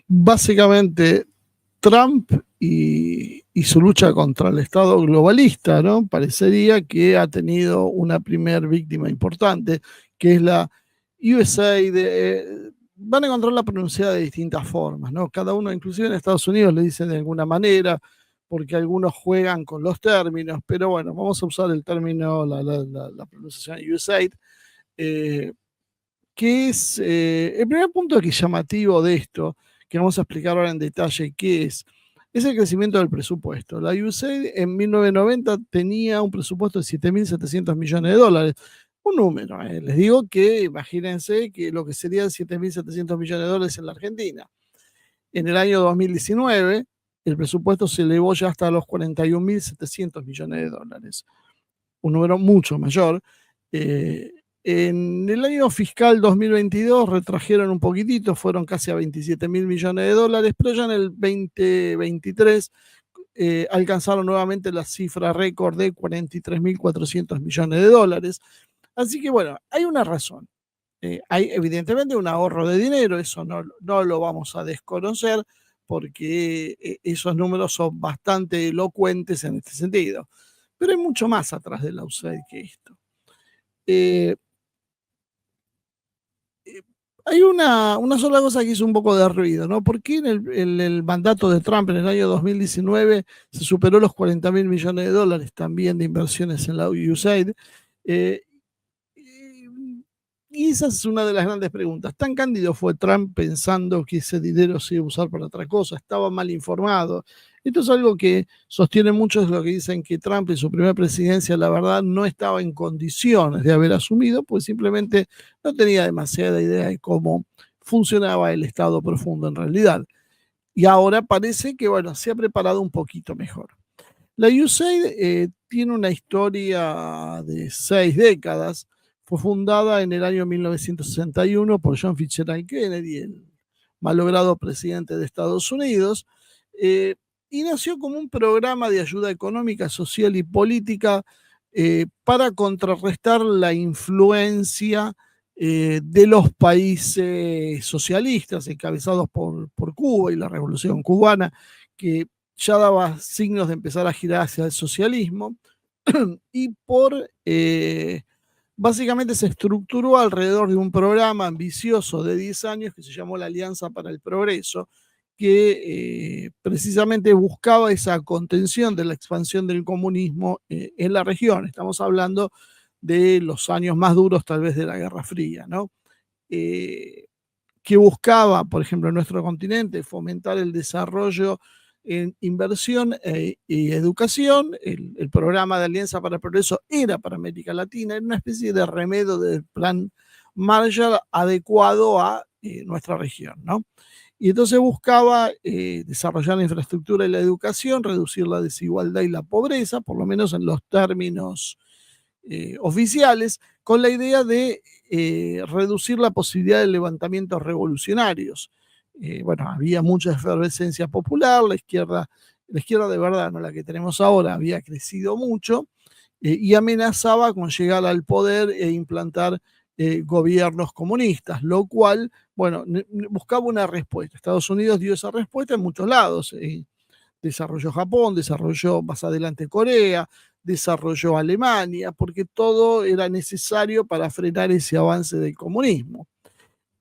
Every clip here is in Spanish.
básicamente Trump y su lucha contra el Estado globalista, ¿no? Parecería que ha tenido una primer víctima importante, que es la USAID. Van a encontrarla pronunciada de distintas formas, ¿no? Cada uno, inclusive en Estados Unidos, le dice de alguna manera, porque algunos juegan con los términos, pero bueno, vamos a usar el término, la pronunciación USAID, eh, que es el primer punto que es llamativo de esto, que vamos a explicar ahora en detalle qué es el crecimiento del presupuesto. La USAID en 1990 tenía un presupuesto de 7.700 millones de dólares. Un número, les digo que imagínense que lo que serían 7.700 millones de dólares en la Argentina. En el año 2019, el presupuesto se elevó ya hasta los 41.700 millones de dólares. Un número mucho mayor. En el año fiscal 2022 retrajeron un poquitito, fueron casi a 27.000 millones de dólares, pero ya en el 2023 alcanzaron nuevamente la cifra récord de 43.400 millones de dólares. Así que bueno, hay una razón. Hay evidentemente un ahorro de dinero, eso no lo vamos a desconocer, porque esos números son bastante elocuentes en este sentido. Pero hay mucho más atrás de la USAID que esto. Eh, Hay una sola cosa que hizo un poco de ruido, ¿no? ¿Por qué en el mandato de Trump en el año 2019 se superó los 40.000 millones de dólares también de inversiones en la USAID? Eh, y esa es una de las grandes preguntas. ¿Tan cándido fue Trump pensando que ese dinero se iba a usar para otra cosa? ¿Estaba mal informado? Esto es algo que sostienen muchos, lo que dicen que Trump en su primera presidencia, la verdad, no estaba en condiciones de haber asumido, pues simplemente no tenía demasiada idea de cómo funcionaba el Estado profundo en realidad. Y ahora parece que, bueno, se ha preparado un poquito mejor. La USAID tiene una historia de 6 décadas. Fue fundada en el año 1961 por John Fitzgerald Kennedy, el malogrado presidente de Estados Unidos, eh, y nació como un programa de ayuda económica, social y política para contrarrestar la influencia de los países socialistas encabezados por Cuba y la Revolución Cubana, que ya daba signos de empezar a girar hacia el socialismo, y básicamente se estructuró alrededor de un programa ambicioso de 10 años que se llamó la Alianza para el Progreso, que precisamente buscaba esa contención de la expansión del comunismo en la región. Estamos hablando de los años más duros tal vez de la Guerra Fría, ¿no? Que buscaba, por ejemplo, en nuestro continente, fomentar el desarrollo en inversión y educación. El programa de Alianza para el Progreso era para América Latina, era una especie de remedio del plan Marshall adecuado a nuestra región, ¿no? Y entonces buscaba desarrollar la infraestructura y la educación, reducir la desigualdad y la pobreza, por lo menos en los términos oficiales, con la idea de reducir la posibilidad de levantamientos revolucionarios. Bueno, había mucha efervescencia popular, la izquierda de verdad, no la que tenemos ahora, había crecido mucho y amenazaba con llegar al poder e implantar gobiernos comunistas, lo cual, bueno, buscaba una respuesta. Estados Unidos dio esa respuesta en muchos lados. Desarrolló Japón, desarrolló más adelante Corea, desarrolló Alemania, porque todo era necesario para frenar ese avance del comunismo.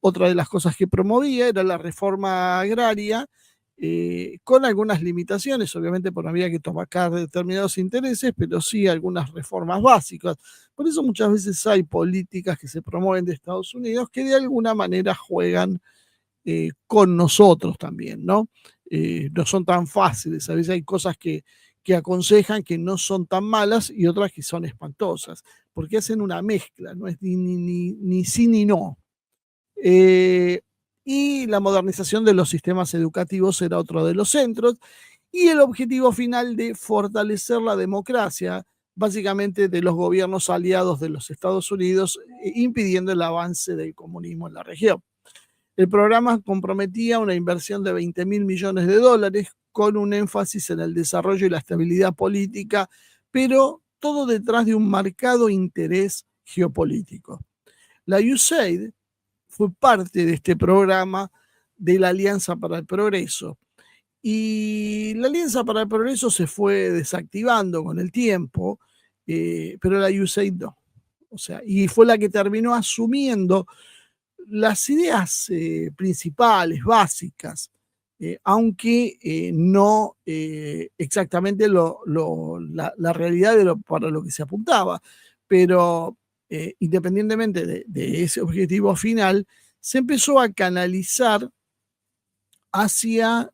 Otra de las cosas que promovía era la reforma agraria, con algunas limitaciones, obviamente porque no había que tocar determinados intereses, pero sí algunas reformas básicas. Por eso muchas veces hay políticas que se promueven de Estados Unidos que de alguna manera juegan con nosotros también, ¿no? No son tan fáciles, a veces hay cosas que aconsejan que no son tan malas y otras que son espantosas, porque hacen una mezcla, no es ni sí ni no. Y la modernización de los sistemas educativos era otro de los centros, y el objetivo final de fortalecer la democracia, básicamente de los gobiernos aliados de los Estados Unidos, impidiendo el avance del comunismo en la región. El programa comprometía una inversión de 20.000 millones de dólares con un énfasis en el desarrollo y la estabilidad política, pero todo detrás de un marcado interés geopolítico. La USAID fue parte de este programa de la Alianza para el Progreso. Y la Alianza para el Progreso se fue desactivando con el tiempo, pero la USAID no. O sea, y fue la que terminó asumiendo las ideas principales, básicas, aunque no exactamente la realidad para lo que se apuntaba. Pero independientemente de ese objetivo final, se empezó a canalizar hacia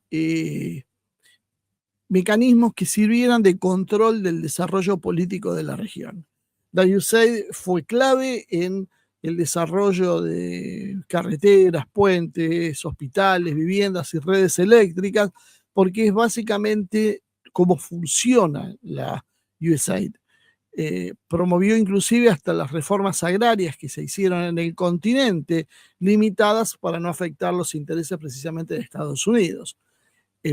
mecanismos que sirvieran de control del desarrollo político de la región. La USAID fue clave en el desarrollo de carreteras, puentes, hospitales, viviendas y redes eléctricas, porque es básicamente cómo funciona la USAID. Promovió inclusive hasta las reformas agrarias que se hicieron en el continente, limitadas para no afectar los intereses precisamente de Estados Unidos.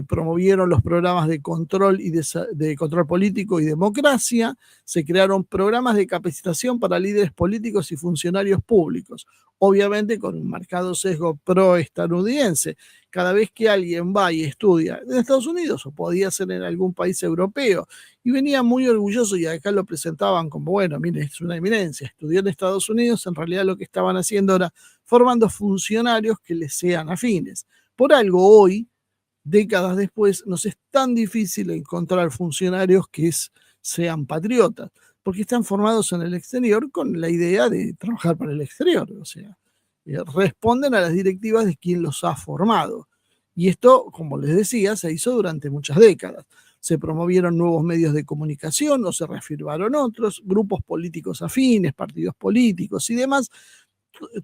Promovieron los programas de control de control político y democracia, se crearon programas de capacitación para líderes políticos y funcionarios públicos, obviamente con un marcado sesgo pro-estadounidense. Cada vez que alguien va y estudia en Estados Unidos, o podía ser en algún país europeo, y venía muy orgulloso y acá lo presentaban como, bueno, mire, es una eminencia, estudió en Estados Unidos, en realidad lo que estaban haciendo era formando funcionarios que les sean afines. Por algo hoy, décadas después, nos es tan difícil encontrar funcionarios que sean patriotas, porque están formados en el exterior con la idea de trabajar para el exterior, o sea, responden a las directivas de quien los ha formado. Y esto, como les decía, se hizo durante muchas décadas. Se promovieron nuevos medios de comunicación o se reafirmaron otros, grupos políticos afines, partidos políticos y demás,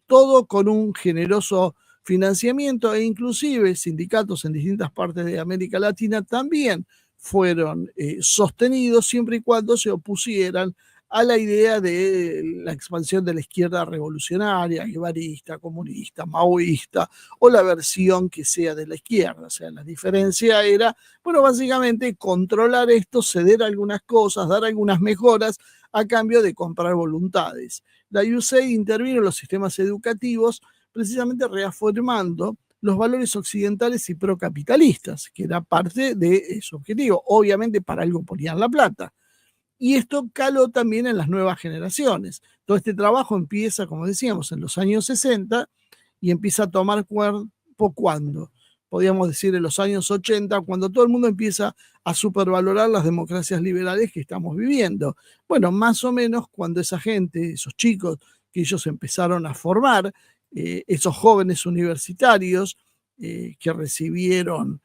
todo con un generoso financiamiento, e inclusive sindicatos en distintas partes de América Latina también fueron sostenidos siempre y cuando se opusieran a la idea de la expansión de la izquierda revolucionaria, guevarista, comunista, maoísta, o la versión que sea de la izquierda. O sea, la diferencia era, bueno, básicamente controlar esto, ceder algunas cosas, dar algunas mejoras a cambio de comprar voluntades. La USAID intervino en los sistemas educativos precisamente reafirmando los valores occidentales y procapitalistas, que era parte de su objetivo. Obviamente para algo ponían la plata. Y esto caló también en las nuevas generaciones. Todo este trabajo empieza, como decíamos, en los años 60 y empieza a tomar cuerpo cuando, podríamos decir, en los años 80, cuando todo el mundo empieza a supervalorar las democracias liberales que estamos viviendo. Bueno, más o menos cuando esa gente, esos chicos que ellos empezaron a formar, esos jóvenes universitarios que recibieron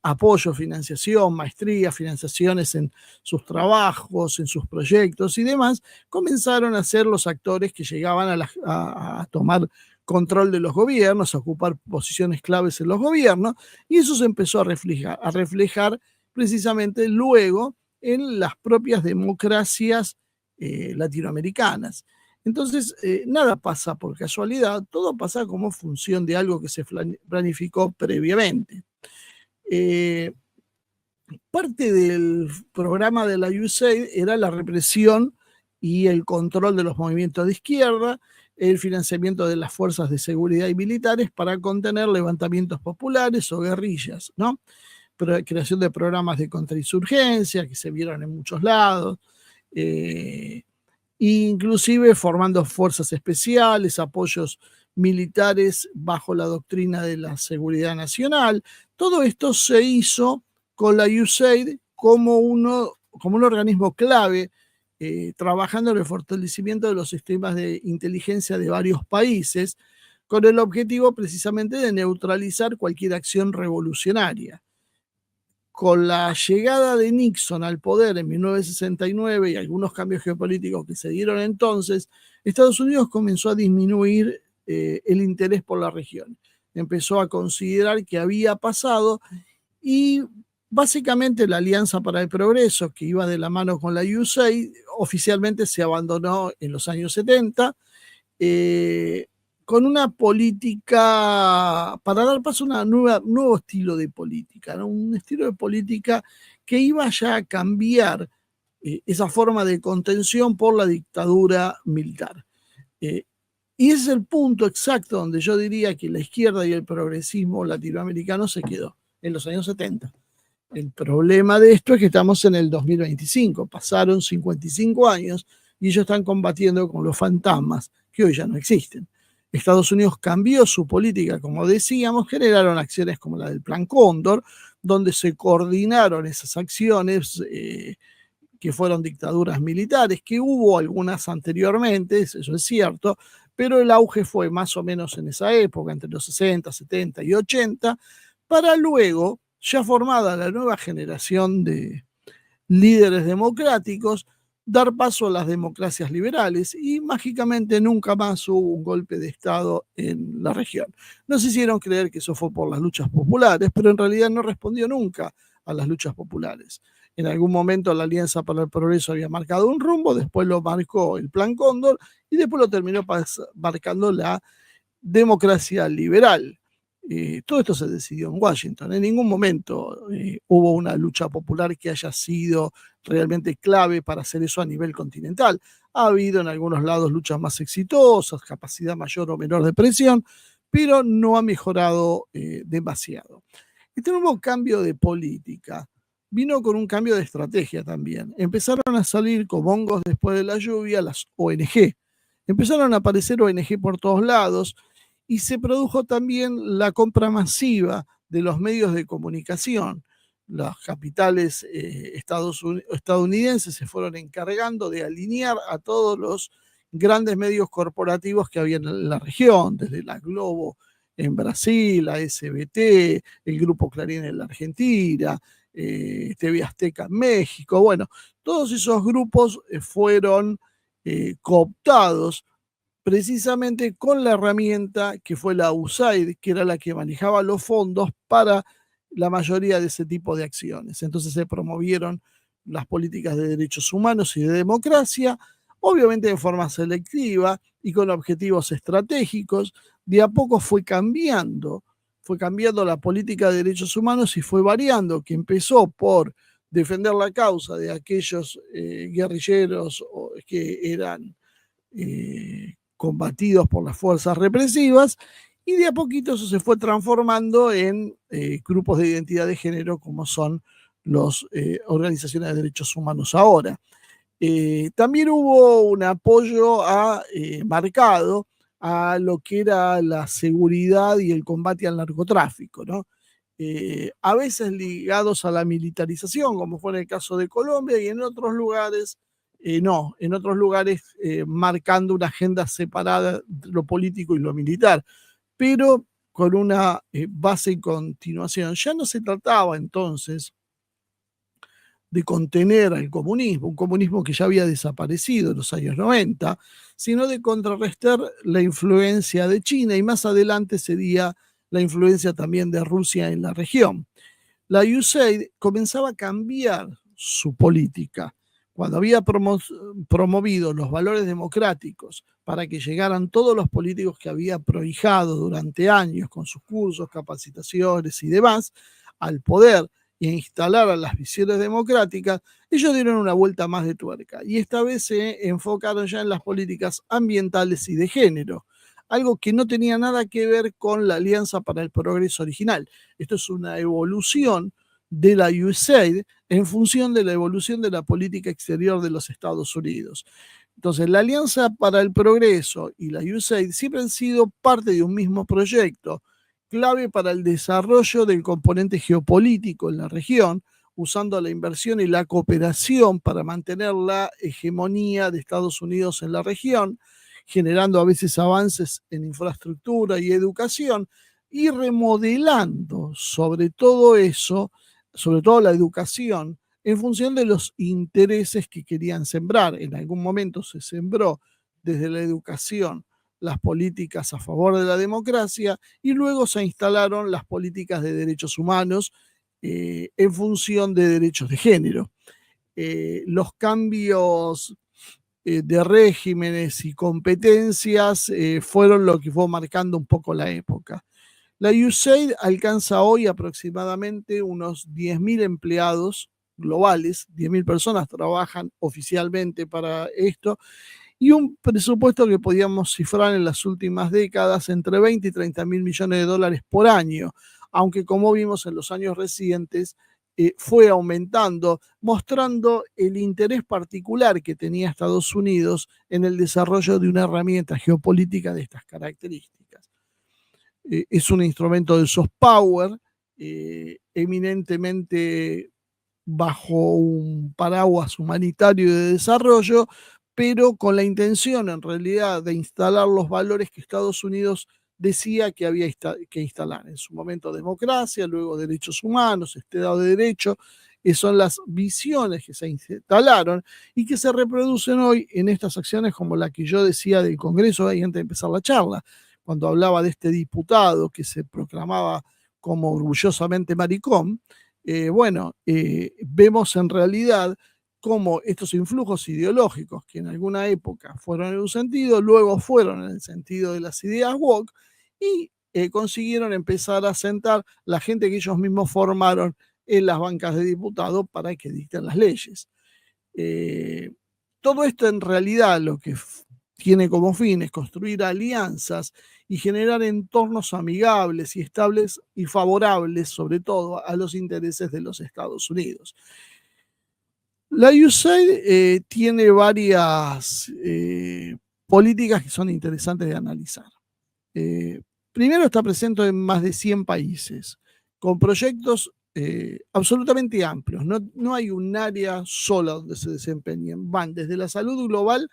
apoyo, financiación, maestría, financiaciones en sus trabajos, en sus proyectos y demás, comenzaron a ser los actores que llegaban a tomar control de los gobiernos, a ocupar posiciones claves en los gobiernos, y eso se empezó a reflejar precisamente luego en las propias democracias latinoamericanas. Entonces, nada pasa por casualidad, todo pasa como función de algo que se planificó previamente. Parte del programa de la USAID era la represión y el control de los movimientos de izquierda, el financiamiento de las fuerzas de seguridad y militares para contener levantamientos populares o guerrillas, ¿no? Creación de programas de contrainsurgencia que se vieron en muchos lados, inclusive formando fuerzas especiales, apoyos militares bajo la doctrina de la seguridad nacional. Todo esto se hizo con la USAID como un organismo clave, trabajando en el fortalecimiento de los sistemas de inteligencia de varios países, con el objetivo precisamente de neutralizar cualquier acción revolucionaria. Con la llegada de Nixon al poder en 1969 y algunos cambios geopolíticos que se dieron entonces, Estados Unidos comenzó a disminuir el interés por la región. Empezó a considerar que había pasado y básicamente la Alianza para el Progreso, que iba de la mano con la USAID, oficialmente se abandonó en los años 70. Con una política, para dar paso a un nuevo estilo de política, ¿no? Un estilo de política que iba ya a cambiar esa forma de contención por la dictadura militar. Y ese es el punto exacto donde yo diría que la izquierda y el progresismo latinoamericano se quedó, en los años 70. El problema de esto es que estamos en el 2025, pasaron 55 años y ellos están combatiendo con los fantasmas que hoy ya no existen. Estados Unidos cambió su política, como decíamos, generaron acciones como la del Plan Cóndor, donde se coordinaron esas acciones que fueron dictaduras militares, que hubo algunas anteriormente, eso es cierto, pero el auge fue más o menos en esa época, entre los 60, 70 y 80, para luego, ya formada la nueva generación de líderes democráticos, dar paso a las democracias liberales y mágicamente nunca más hubo un golpe de Estado en la región. Nos hicieron creer que eso fue por las luchas populares, pero en realidad no respondió nunca a las luchas populares. En algún momento la Alianza para el Progreso había marcado un rumbo, después lo marcó el Plan Cóndor y después lo terminó marcando la democracia liberal. Todo esto se decidió en Washington. En ningún momento hubo una lucha popular que haya sido realmente clave para hacer eso a nivel continental. Ha habido en algunos lados luchas más exitosas, capacidad mayor o menor de presión, pero no ha mejorado demasiado. Este nuevo cambio de política vino con un cambio de estrategia también. Empezaron a salir como hongos después de la lluvia las ONG. Empezaron a aparecer ONG por todos lados y se produjo también la compra masiva de los medios de comunicación. Las capitales estadounidenses se fueron encargando de alinear a todos los grandes medios corporativos que había en la región, desde la Globo en Brasil, la SBT, el Grupo Clarín en la Argentina, TV Azteca en México. Bueno, todos esos grupos fueron cooptados precisamente con la herramienta que fue la USAID, que era la que manejaba los fondos para la mayoría de ese tipo de acciones. Entonces se promovieron las políticas de derechos humanos y de democracia, obviamente de forma selectiva y con objetivos estratégicos. De a poco fue cambiando la política de derechos humanos y fue variando, que empezó por defender la causa de aquellos guerrilleros que eran combatidos por las fuerzas represivas, y de a poquito eso se fue transformando en grupos de identidad de género como son las organizaciones de derechos humanos ahora. También hubo un apoyo marcado a lo que era la seguridad y el combate al narcotráfico, ¿no? A veces ligados a la militarización, como fue en el caso de Colombia, y en otros lugares no, en otros lugares marcando una agenda separada entre lo político y lo militar, pero con una base y continuación. Ya no se trataba entonces de contener al comunismo, un comunismo que ya había desaparecido en los años 90, sino de contrarrestar la influencia de China y más adelante sería la influencia también de Rusia en la región. La USAID comenzaba a cambiar su política. Cuando había promovido los valores democráticos para que llegaran todos los políticos que había prohijado durante años con sus cursos, capacitaciones y demás al poder e instalar a las visiones democráticas, ellos dieron una vuelta más de tuerca y esta vez se enfocaron ya en las políticas ambientales y de género, algo que no tenía nada que ver con la Alianza para el Progreso original. Esto es una evolución de la USAID en función de la evolución de la política exterior de los Estados Unidos. Entonces, la Alianza para el Progreso y la USAID siempre han sido parte de un mismo proyecto, clave para el desarrollo del componente geopolítico en la región, usando la inversión y la cooperación para mantener la hegemonía de Estados Unidos en la región, generando a veces avances en infraestructura y educación, y remodelando sobre todo eso, sobre todo la educación, en función de los intereses que querían sembrar. En algún momento se sembró desde la educación las políticas a favor de la democracia y luego se instalaron las políticas de derechos humanos en función de derechos de género. Los cambios de regímenes y competencias fueron lo que fue marcando un poco la época. La USAID alcanza hoy aproximadamente unos 10.000 empleados globales, 10.000 personas trabajan oficialmente para esto, y un presupuesto que podíamos cifrar en las últimas décadas entre 20 y 30 mil millones de dólares por año, aunque como vimos en los años recientes, fue aumentando, mostrando el interés particular que tenía Estados Unidos en el desarrollo de una herramienta geopolítica de estas características. Es un instrumento de soft power, eminentemente bajo un paraguas humanitario y de desarrollo, pero con la intención en realidad de instalar los valores que Estados Unidos decía que había que instalar. En su momento democracia, luego derechos humanos, Estado de Derecho, son las visiones que se instalaron y que se reproducen hoy en estas acciones como la que yo decía del Congreso ahí antes de empezar la charla, cuando hablaba de este diputado que se proclamaba como orgullosamente maricón. Vemos en realidad cómo estos influjos ideológicos que en alguna época fueron en un sentido, luego fueron en el sentido de las ideas woke y consiguieron empezar a sentar la gente que ellos mismos formaron en las bancas de diputados para que dicten las leyes. Todo esto en realidad lo que tiene como fin es construir alianzas y generar entornos amigables y estables y favorables, sobre todo, a los intereses de los Estados Unidos. La USAID tiene varias políticas que son interesantes de analizar. Primero, está presente en más de 100 países, con proyectos absolutamente amplios. No hay un área sola donde se desempeñen. Van desde la salud global,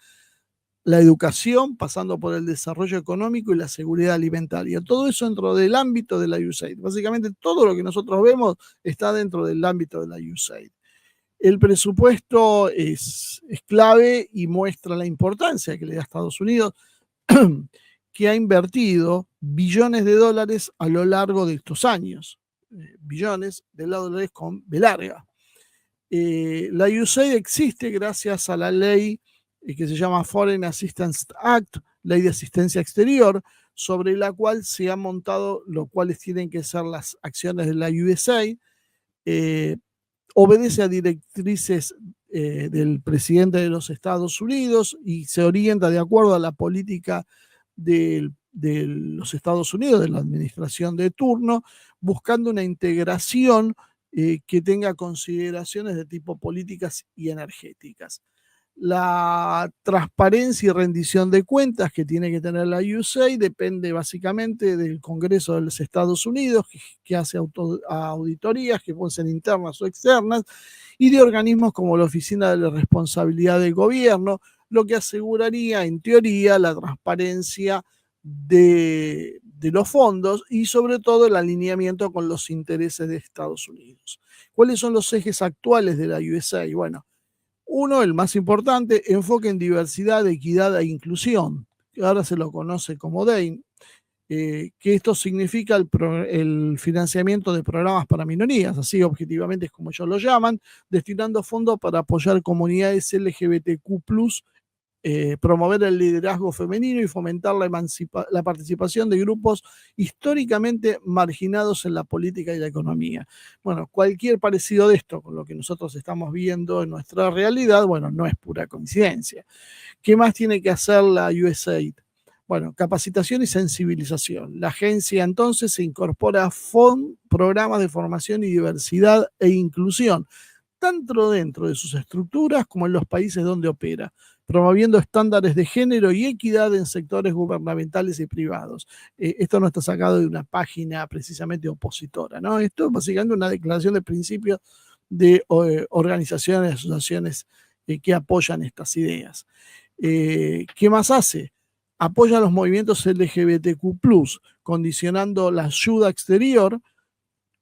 la educación, pasando por el desarrollo económico y la seguridad alimentaria. Todo eso dentro del ámbito de la USAID. Básicamente todo lo que nosotros vemos está dentro del ámbito de la USAID. El presupuesto es clave y muestra la importancia que le da a Estados Unidos, que ha invertido billones de dólares a lo largo de estos años. Billones de dólares con B larga. La USAID existe gracias a la ley que se llama Foreign Assistance Act, ley de asistencia exterior, sobre la cual se ha montado lo cuales tienen que ser las acciones de la USAID. Obedece a directrices del presidente de los Estados Unidos y se orienta de acuerdo a la política de los Estados Unidos, de la administración de turno, buscando una integración que tenga consideraciones de tipo políticas y energéticas. La transparencia y rendición de cuentas que tiene que tener la USAID depende básicamente del Congreso de los Estados Unidos, que hace auditorías, que pueden ser internas o externas, y de organismos como la Oficina de la Responsabilidad del Gobierno, lo que aseguraría, en teoría, la transparencia de los fondos y sobre todo el alineamiento con los intereses de Estados Unidos. ¿Cuáles son los ejes actuales de la USAID? Bueno, uno, el más importante, enfoque en diversidad, equidad e inclusión, que ahora se lo conoce como DEIN, que esto significa el financiamiento de programas para minorías, así objetivamente es como ellos lo llaman, destinando fondos para apoyar comunidades LGBTQ+, promover el liderazgo femenino y fomentar la participación de grupos históricamente marginados en la política y la economía. Bueno, cualquier parecido de esto con lo que nosotros estamos viendo en nuestra realidad, bueno, no es pura coincidencia. ¿Qué más tiene que hacer la USAID? Bueno, capacitación y sensibilización. La agencia entonces se incorpora a programas de formación y diversidad e inclusión, tanto dentro de sus estructuras como en los países donde opera, promoviendo estándares de género y equidad en sectores gubernamentales y privados. Esto no está sacado de una página precisamente opositora, ¿no? Esto es básicamente una declaración de principios de organizaciones, asociaciones que apoyan estas ideas. ¿Qué más hace? Apoya los movimientos LGBTQ+, condicionando la ayuda exterior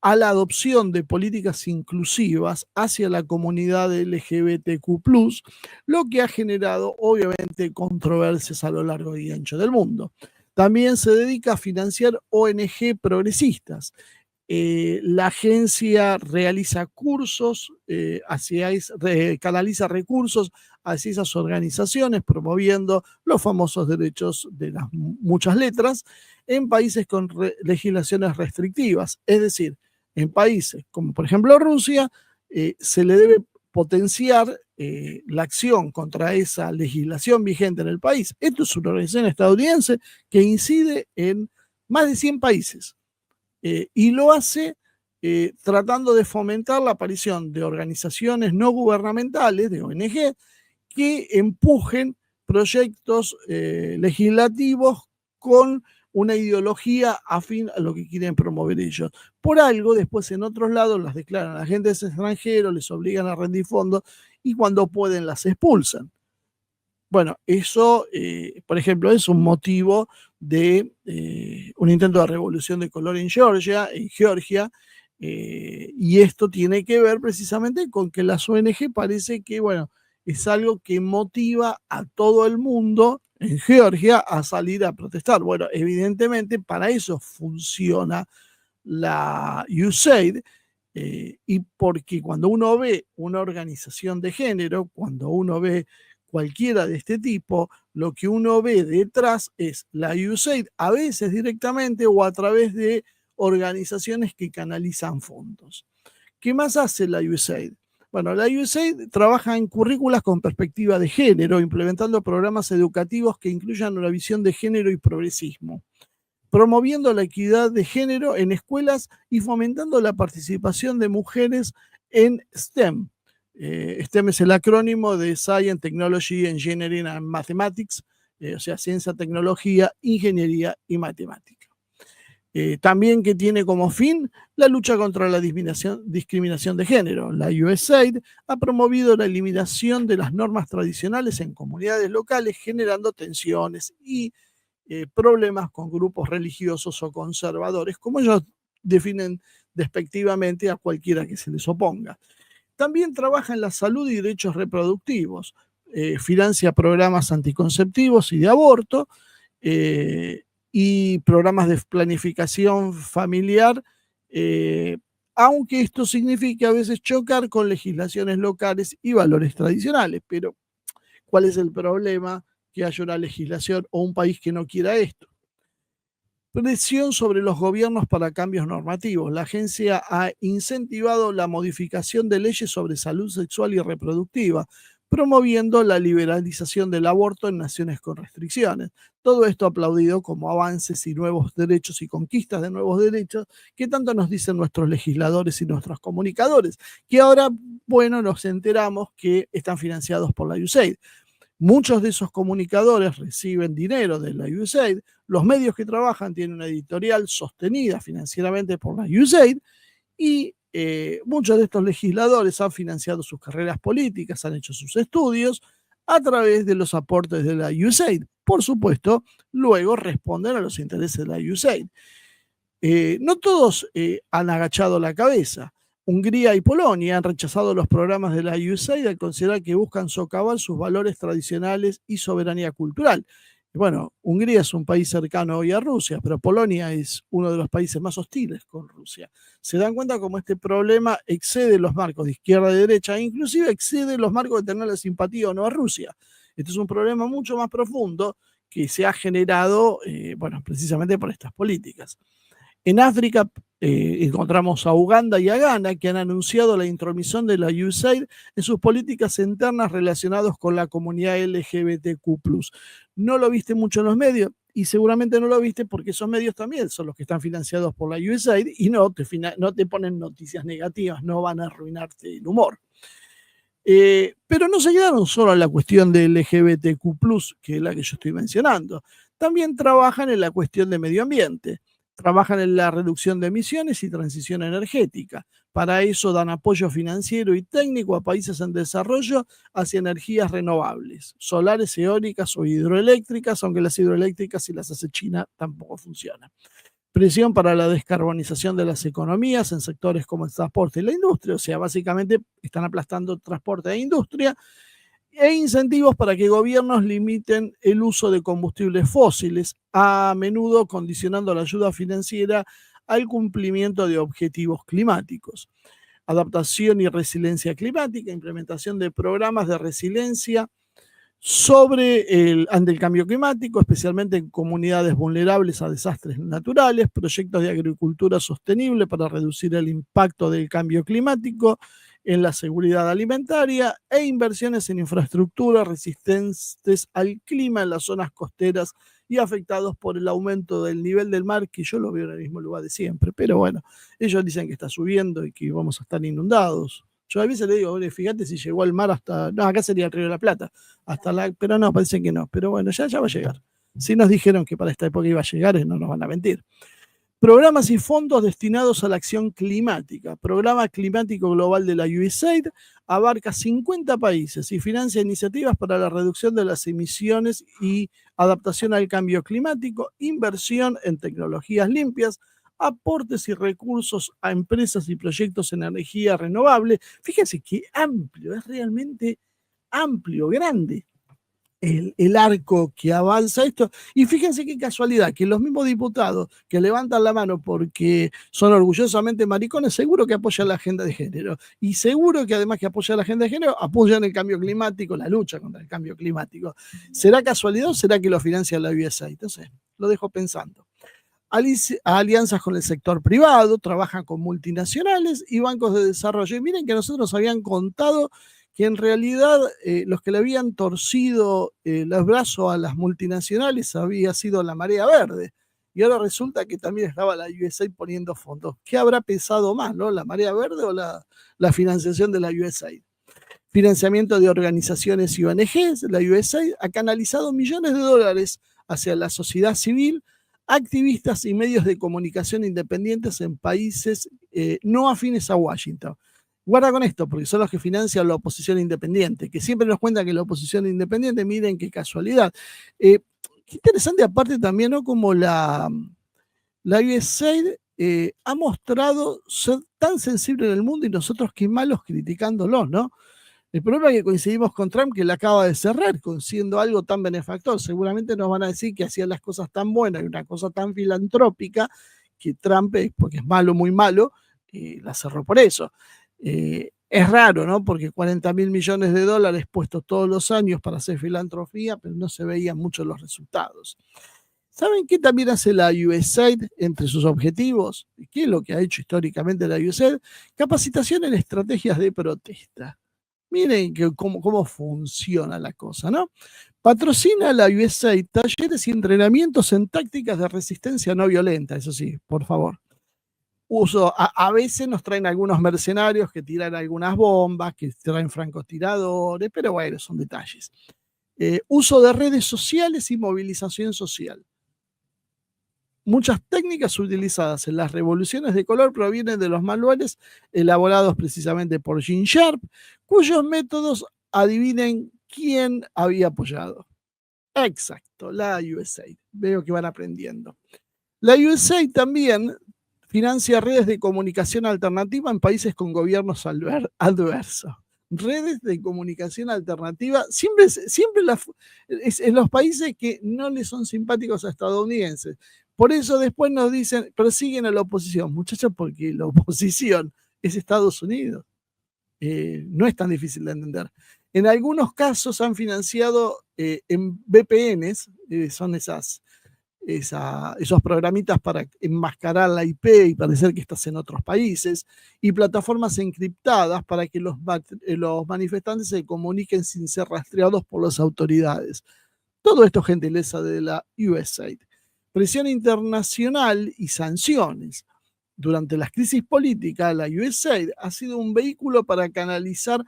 a la adopción de políticas inclusivas hacia la comunidad LGBTQ+, lo que ha generado obviamente controversias a lo largo y ancho del mundo. También se dedica a financiar ONG progresistas. La agencia realiza cursos, canaliza recursos hacia esas organizaciones, promoviendo los famosos derechos de las muchas letras en países con legislaciones restrictivas. Es decir, en países como por ejemplo Rusia, se le debe potenciar la acción contra esa legislación vigente en el país. Esto es una organización estadounidense que incide en más de 100 países y lo hace tratando de fomentar la aparición de organizaciones no gubernamentales, de ONG, que empujen proyectos legislativos con una ideología afín a lo que quieren promover ellos. Por algo, después en otros lados las declaran agentes extranjeros, les obligan a rendir fondos y cuando pueden las expulsan. Bueno, eso, por ejemplo, es un motivo de un intento de revolución de color en Georgia, y esto tiene que ver precisamente con que las ONG parece que, bueno, es algo que motiva a todo el mundo en Georgia a salir a protestar. Bueno, evidentemente para eso funciona la USAID, y porque cuando uno ve una organización de género, cuando uno ve cualquiera de este tipo, lo que uno ve detrás es la USAID, a veces directamente o a través de organizaciones que canalizan fondos. ¿Qué más hace la USAID? Bueno, la USAID trabaja en currículas con perspectiva de género, implementando programas educativos que incluyan una visión de género y progresismo, promoviendo la equidad de género en escuelas y fomentando la participación de mujeres en STEM. STEM es el acrónimo de Science, Technology, Engineering and Mathematics, o sea, ciencia, tecnología, ingeniería y matemática. También que tiene como fin la lucha contra la discriminación de género. La USAID ha promovido la eliminación de las normas tradicionales en comunidades locales, generando tensiones y problemas con grupos religiosos o conservadores, como ellos definen despectivamente a cualquiera que se les oponga. También trabaja en la salud y derechos reproductivos, financia programas anticonceptivos y de aborto, y programas de planificación familiar, aunque esto significa a veces chocar con legislaciones locales y valores tradicionales. Pero, ¿cuál es el problema? Que haya una legislación o un país que no quiera esto. Presión sobre los gobiernos para cambios normativos. La agencia ha incentivado la modificación de leyes sobre salud sexual y reproductiva, promoviendo la liberalización del aborto en naciones con restricciones. Todo esto aplaudido como avances y nuevos derechos y conquistas de nuevos derechos que tanto nos dicen nuestros legisladores y nuestros comunicadores, que ahora, bueno, nos enteramos que están financiados por la USAID. Muchos de esos comunicadores reciben dinero de la USAID, los medios que trabajan tienen una editorial sostenida financieramente por la USAID y muchos de estos legisladores han financiado sus carreras políticas, han hecho sus estudios a través de los aportes de la USAID. Por supuesto, luego responden a los intereses de la USAID. No todos han agachado la cabeza. Hungría y Polonia han rechazado los programas de la USAID al considerar que buscan socavar sus valores tradicionales y soberanía cultural. Bueno, Hungría es un país cercano hoy a Rusia, pero Polonia es uno de los países más hostiles con Rusia. Se dan cuenta cómo este problema excede los marcos de izquierda y derecha, e inclusive excede los marcos de tener la simpatía o no a Rusia. Este es un problema mucho más profundo que se ha generado, bueno, precisamente por estas políticas. En África encontramos a Uganda y a Ghana, que han anunciado la intromisión de la USAID en sus políticas internas relacionadas con la comunidad LGBTQ+. No lo viste mucho en los medios y seguramente no lo viste porque esos medios también son los que están financiados por la USAID y no te ponen noticias negativas, no van a arruinarte el humor. Pero no se quedaron solo en la cuestión de LGBTQ+, que es la que yo estoy mencionando. También trabajan en la cuestión de medio ambiente. Trabajan en la reducción de emisiones y transición energética. Para eso dan apoyo financiero y técnico a países en desarrollo hacia energías renovables, solares, eólicas o hidroeléctricas, aunque las hidroeléctricas, si las hace China, tampoco funcionan. Presión para la descarbonización de las economías en sectores como el transporte y la industria, o sea, básicamente están aplastando transporte e industria, e incentivos para que gobiernos limiten el uso de combustibles fósiles, a menudo condicionando la ayuda financiera al cumplimiento de objetivos climáticos. Adaptación y resiliencia climática, implementación de programas de resiliencia ante el cambio climático, especialmente en comunidades vulnerables a desastres naturales, proyectos de agricultura sostenible para reducir el impacto del cambio climático, en la seguridad alimentaria e inversiones en infraestructuras resistentes al clima en las zonas costeras y afectados por el aumento del nivel del mar, que yo lo veo en el mismo lugar de siempre. Pero bueno, ellos dicen que está subiendo y que vamos a estar inundados. Yo a veces le digo, fíjate si llegó al mar hasta, no, acá sería el Río de la Plata, pero no, parece que no. Pero bueno, ya va a llegar. Si nos dijeron que para esta época iba a llegar, no nos van a mentir. Programas y fondos destinados a la acción climática. Programa Climático Global de la USAID abarca 50 países y financia iniciativas para la reducción de las emisiones y adaptación al cambio climático, inversión en tecnologías limpias, aportes y recursos a empresas y proyectos en energía renovable. Fíjense qué amplio, es realmente amplio, grande el arco que avanza esto. Y fíjense qué casualidad, que los mismos diputados que levantan la mano porque son orgullosamente maricones, seguro que apoyan la agenda de género. Y seguro que además que apoyan la agenda de género, apoyan el cambio climático, la lucha contra el cambio climático. ¿Será casualidad o será que lo financia la USAID? Entonces, lo dejo pensando. Alianzas con el sector privado, trabajan con multinacionales y bancos de desarrollo. Y miren que nosotros nos habían contado que en realidad los que le habían torcido los brazos a las multinacionales había sido la marea verde. Y ahora resulta que también estaba la USAID poniendo fondos. ¿Qué habrá pesado más, no? ¿La marea verde o la financiación de la USAID? Financiamiento de organizaciones y ONGs. La USAID ha canalizado millones de dólares hacia la sociedad civil, activistas y medios de comunicación independientes en países no afines a Washington. Guarda con esto, porque son los que financian la oposición independiente, que siempre nos cuentan que la oposición independiente, miren qué casualidad. Qué interesante aparte también, ¿no? Como la USAID ha mostrado ser tan sensible en el mundo y nosotros qué malos criticándolos, ¿no? El problema es que coincidimos con Trump, que la acaba de cerrar, siendo algo tan benefactor. Seguramente nos van a decir que hacía las cosas tan buenas y una cosa tan filantrópica que Trump, porque es malo, muy malo, la cerró por eso. Es raro, ¿no? Porque 40.000 millones de dólares puestos todos los años para hacer filantropía, pero no se veían mucho los resultados. ¿Saben qué también hace la USAID entre sus objetivos? ¿Qué es lo que ha hecho históricamente la USAID? Capacitación en estrategias de protesta. Miren cómo funciona la cosa, ¿no? Patrocina la USAID talleres y entrenamientos en tácticas de resistencia no violenta, eso sí, por favor. A veces nos traen algunos mercenarios que tiran algunas bombas, que traen francotiradores, pero bueno, son detalles. Uso de redes sociales y movilización social. Muchas técnicas utilizadas en las revoluciones de color provienen de los manuales elaborados precisamente por Gene Sharp, cuyos métodos, adivinen quién había apoyado. Exacto, la USAID. Veo que van aprendiendo. La USAID también financia redes de comunicación alternativa en países con gobiernos adversos. Redes de comunicación alternativa, siempre en los países que no les son simpáticos a estadounidenses. Por eso después nos dicen, persiguen a la oposición. Muchachos, porque la oposición es Estados Unidos. No es tan difícil de entender. En algunos casos han financiado en VPNs, son esos programitas para enmascarar la IP y parecer que estás en otros países, y plataformas encriptadas para que los manifestantes se comuniquen sin ser rastreados por las autoridades. Todo esto gentileza de la USAID. Presión internacional y sanciones. Durante las crisis políticas, la USAID ha sido un vehículo para canalizar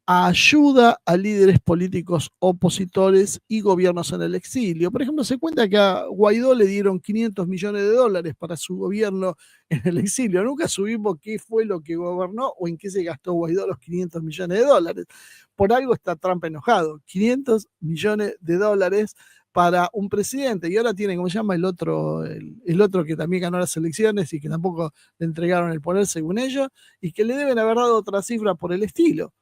ayuda a líderes políticos opositores y gobiernos en el exilio. Por ejemplo, se cuenta que a Guaidó le dieron 500 millones de dólares para su gobierno en el exilio. Nunca subimos qué fue lo que gobernó o en qué se gastó Guaidó los 500 millones de dólares. Por algo está Trump enojado. 500 millones de dólares para un presidente. Y ahora tiene, ¿cómo se llama? El otro que también ganó las elecciones y que tampoco le entregaron el poder según ellos, y que le deben haber dado otra cifra por el estilo.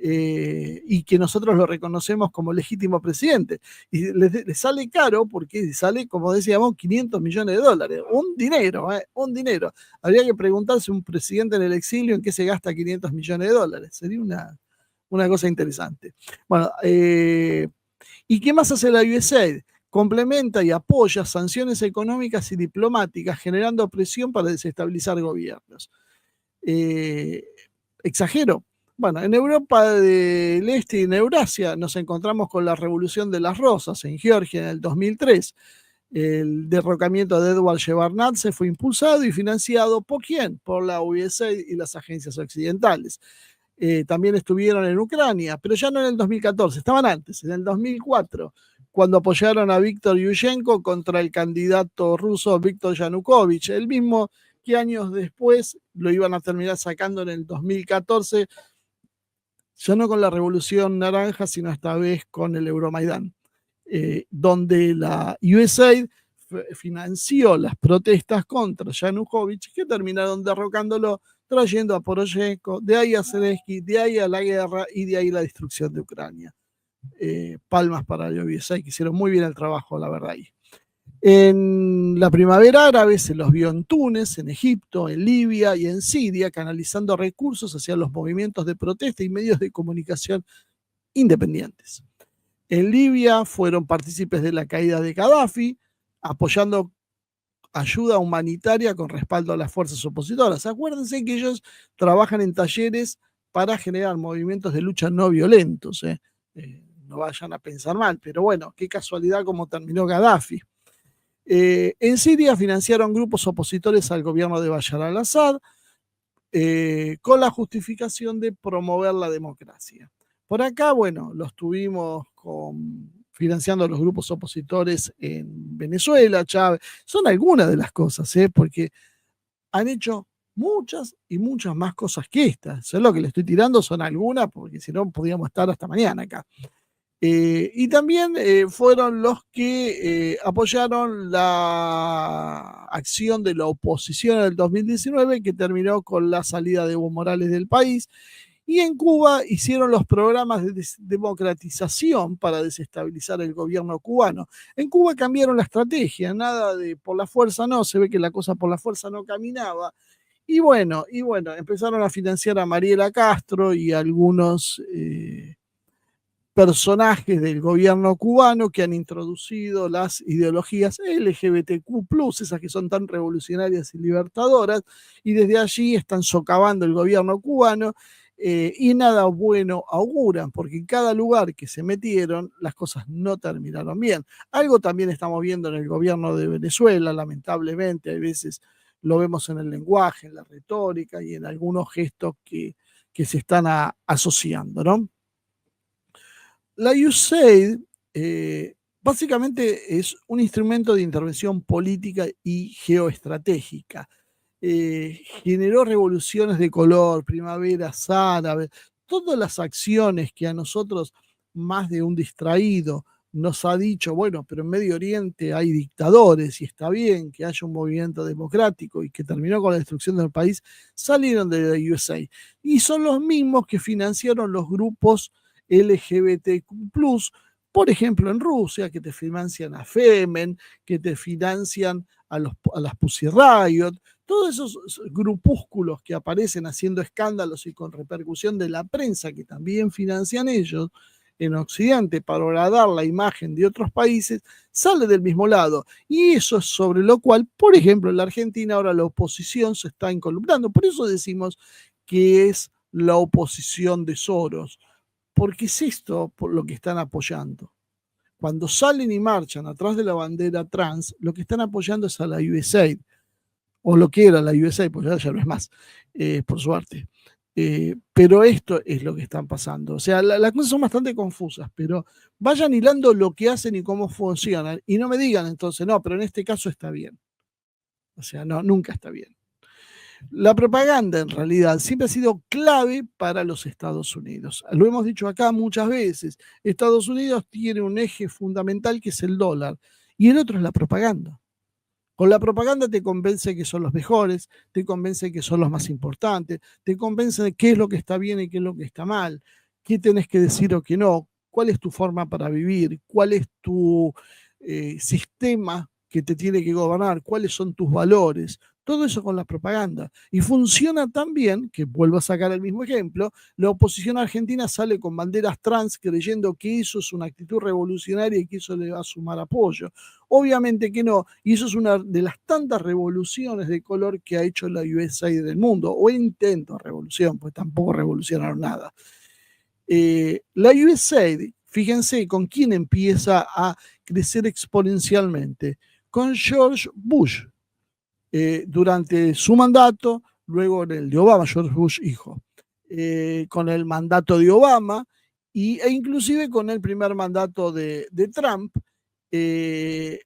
Y que nosotros lo reconocemos como legítimo presidente. Y le sale caro porque sale, como decíamos, 500 millones de dólares. Un dinero, un dinero. Habría que preguntarse un presidente en el exilio en qué se gasta 500 millones de dólares. Sería una cosa interesante. Bueno, ¿y qué más hace la USAID? Complementa y apoya sanciones económicas y diplomáticas, generando presión para desestabilizar gobiernos. Exagero. Bueno, en Europa del Este y en Eurasia nos encontramos con la Revolución de las Rosas en Georgia en el 2003. El derrocamiento de Edward Shevardnadze fue impulsado y financiado ¿por quién? Por la USAID y las agencias occidentales. También estuvieron en Ucrania, pero ya no en el 2014, estaban antes, en el 2004, cuando apoyaron a Víctor Yushchenko contra el candidato ruso Víctor Yanukovych, el mismo que años después lo iban a terminar sacando en el 2014, ya no con la Revolución Naranja, sino esta vez con el Euromaidán, donde la USAID financió las protestas contra Yanukovych, que terminaron derrocándolo, trayendo a Poroshenko, de ahí a Zelensky, de ahí a la guerra y de ahí la destrucción de Ucrania. Palmas para la USAID, que hicieron muy bien el trabajo, la verdad. Ahí. En la primavera árabe se los vio en Túnez, en Egipto, en Libia y en Siria, canalizando recursos hacia los movimientos de protesta y medios de comunicación independientes. En Libia fueron partícipes de la caída de Gaddafi, apoyando ayuda humanitaria con respaldo a las fuerzas opositoras. Acuérdense que ellos trabajan en talleres para generar movimientos de lucha no violentos. No vayan a pensar mal, pero bueno, qué casualidad cómo terminó Gaddafi. En Siria financiaron grupos opositores al gobierno de Bashar al-Assad con la justificación de promover la democracia. Por acá, bueno, los tuvimos financiando a los grupos opositores en Venezuela, Chávez. Son algunas de las cosas, porque han hecho muchas y muchas más cosas que estas. Eso es lo que le estoy tirando, son algunas, porque si no podríamos estar hasta mañana acá. Y también fueron los que apoyaron la acción de la oposición en el 2019, que terminó con la salida de Evo Morales del país. Y en Cuba hicieron los programas de democratización para desestabilizar el gobierno cubano. En Cuba cambiaron la estrategia, nada de por la fuerza, no, se ve que la cosa por la fuerza no caminaba. Y bueno, empezaron a financiar a Mariela Castro y algunos personajes del gobierno cubano que han introducido las ideologías LGBTQ+, esas que son tan revolucionarias y libertadoras, y desde allí están socavando el gobierno cubano, y nada bueno auguran, porque en cada lugar que se metieron las cosas no terminaron bien. Algo también estamos viendo en el gobierno de Venezuela, lamentablemente, a veces lo vemos en el lenguaje, en la retórica y en algunos gestos que se están asociando, ¿no? La USAID básicamente es un instrumento de intervención política y geoestratégica. Generó revoluciones de color, primaveras árabes, todas las acciones que a nosotros, más de un distraído, nos ha dicho, bueno, pero en Medio Oriente hay dictadores y está bien que haya un movimiento democrático y que terminó con la destrucción del país, salieron de la USAID. Y son los mismos que financiaron los grupos LGBTQ+, por ejemplo, en Rusia, que te financian a Femen, que te financian a las Pussy Riot, todos esos grupúsculos que aparecen haciendo escándalos y con repercusión de la prensa, que también financian ellos en Occidente para agradar la imagen de otros países, sale del mismo lado. Y eso es sobre lo cual, por ejemplo, en la Argentina ahora la oposición se está involucrando. Por eso decimos que es la oposición de Soros, porque es esto por lo que están apoyando. Cuando salen y marchan atrás de la bandera trans, lo que están apoyando es a la USAID, o lo que era la USAID, pues ya no es más, por suerte. Pero esto es lo que están pasando. O sea, las cosas son bastante confusas, pero vayan hilando lo que hacen y cómo funcionan. Y no me digan entonces, no, pero en este caso está bien. O sea, no, nunca está bien. La propaganda en realidad siempre ha sido clave para los Estados Unidos. Lo hemos dicho acá muchas veces. Estados Unidos tiene un eje fundamental que es el dólar y el otro es la propaganda. Con la propaganda te convence que son los mejores, te convence que son los más importantes, te convence de qué es lo que está bien y qué es lo que está mal, qué tenés que decir o qué no, cuál es tu forma para vivir, cuál es tu sistema que te tiene que gobernar, cuáles son tus valores. Todo eso con la propaganda. Y funciona tan bien que, vuelvo a sacar el mismo ejemplo, la oposición argentina sale con banderas trans creyendo que eso es una actitud revolucionaria y que eso le va a sumar apoyo. Obviamente que no, y eso es una de las tantas revoluciones de color que ha hecho la USAID del mundo, o intento de revolución, pues tampoco revolucionaron nada. La USAID, fíjense con quién empieza a crecer exponencialmente, con George Bush, durante su mandato, luego en el de Obama, George Bush hijo, con el mandato de Obama e inclusive con el primer mandato de Trump, y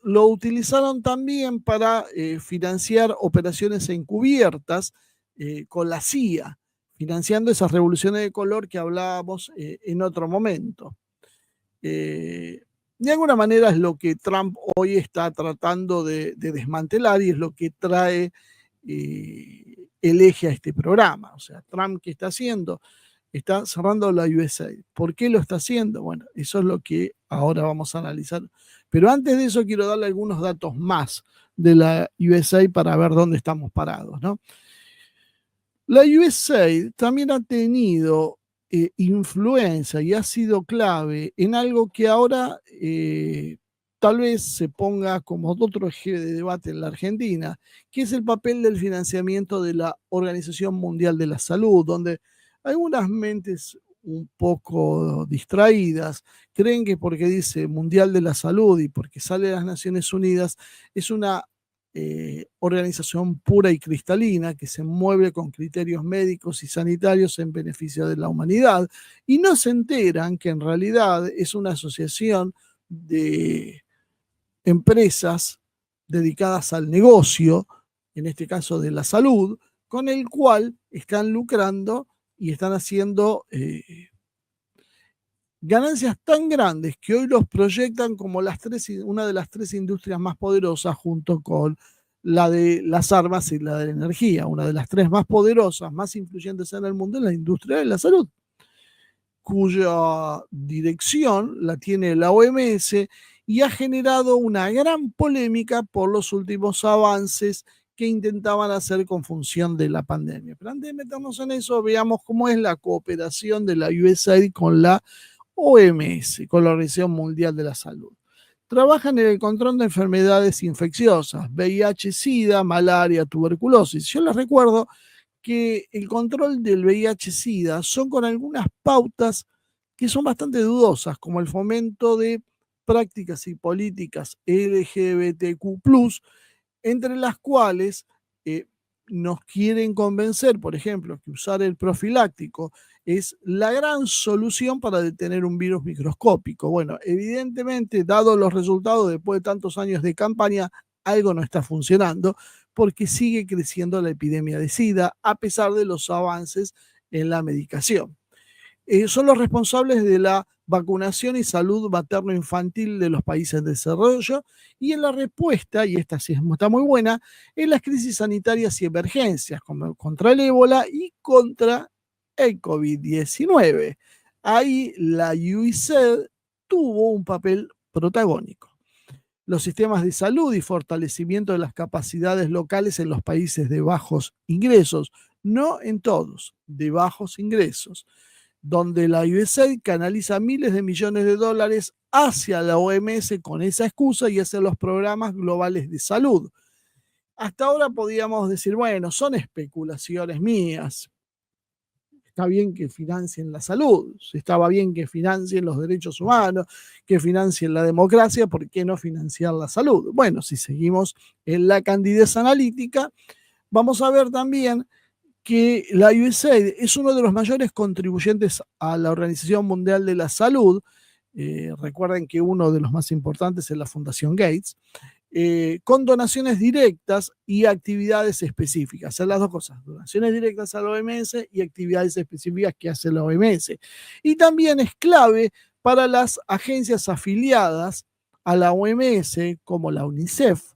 lo utilizaron también para financiar operaciones encubiertas con la CIA, financiando esas revoluciones de color que hablábamos en otro momento. De alguna manera es lo que Trump hoy está tratando de desmantelar y es lo que trae el eje a este programa. O sea, Trump, ¿qué está haciendo? Está cerrando la USAID. ¿Por qué lo está haciendo? Bueno, eso es lo que ahora vamos a analizar. Pero antes de eso quiero darle algunos datos más de la USAID para ver dónde estamos parados, ¿no? La USAID también ha tenido influencia y ha sido clave en algo que ahora tal vez se ponga como otro eje de debate en la Argentina, que es el papel del financiamiento de la Organización Mundial de la Salud, donde algunas mentes un poco distraídas creen que porque dice Mundial de la Salud y porque sale de las Naciones Unidas es una organización pura y cristalina que se mueve con criterios médicos y sanitarios en beneficio de la humanidad, y no se enteran que en realidad es una asociación de empresas dedicadas al negocio, en este caso de la salud, con el cual están lucrando y están haciendo ganancias tan grandes que hoy los proyectan como una de las tres industrias más poderosas, junto con la de las armas y la de la energía. Una de las tres más poderosas, más influyentes en el mundo es la industria de la salud, cuya dirección la tiene la OMS y ha generado una gran polémica por los últimos avances que intentaban hacer con función de la pandemia. Pero antes de meternos en eso, veamos cómo es la cooperación de la USAID con la OMS, con la Organización Mundial de la Salud. Trabajan en el control de enfermedades infecciosas, VIH, SIDA, malaria, tuberculosis. Yo les recuerdo que el control del VIH-Sida son con algunas pautas que son bastante dudosas, como el fomento de prácticas y políticas LGBTQ+, entre las cuales nos quieren convencer, por ejemplo, que usar el profiláctico es la gran solución para detener un virus microscópico. Bueno, evidentemente, dado los resultados después de tantos años de campaña, algo no está funcionando porque sigue creciendo la epidemia de SIDA a pesar de los avances en la medicación. Son los responsables de la vacunación y salud materno-infantil de los países en desarrollo, y en la respuesta, y esta sí está muy buena, en las crisis sanitarias y emergencias, como contra el ébola y contra el COVID-19. Ahí la UICED tuvo un papel protagónico. Los sistemas de salud y fortalecimiento de las capacidades locales en los países de bajos ingresos, no en todos, de bajos ingresos, donde la USAID canaliza miles de millones de dólares hacia la OMS con esa excusa y hacia los programas globales de salud. Hasta ahora podíamos decir, bueno, son especulaciones mías. Está bien que financien la salud, estaba bien que financien los derechos humanos, que financien la democracia, ¿por qué no financiar la salud? Bueno, si seguimos en la candidez analítica, vamos a ver también que la USAID es uno de los mayores contribuyentes a la Organización Mundial de la Salud. Recuerden que uno de los más importantes es la Fundación Gates, con donaciones directas y actividades específicas. Son las dos cosas, donaciones directas a la OMS y actividades específicas que hace la OMS. Y también es clave para las agencias afiliadas a la OMS, como la UNICEF,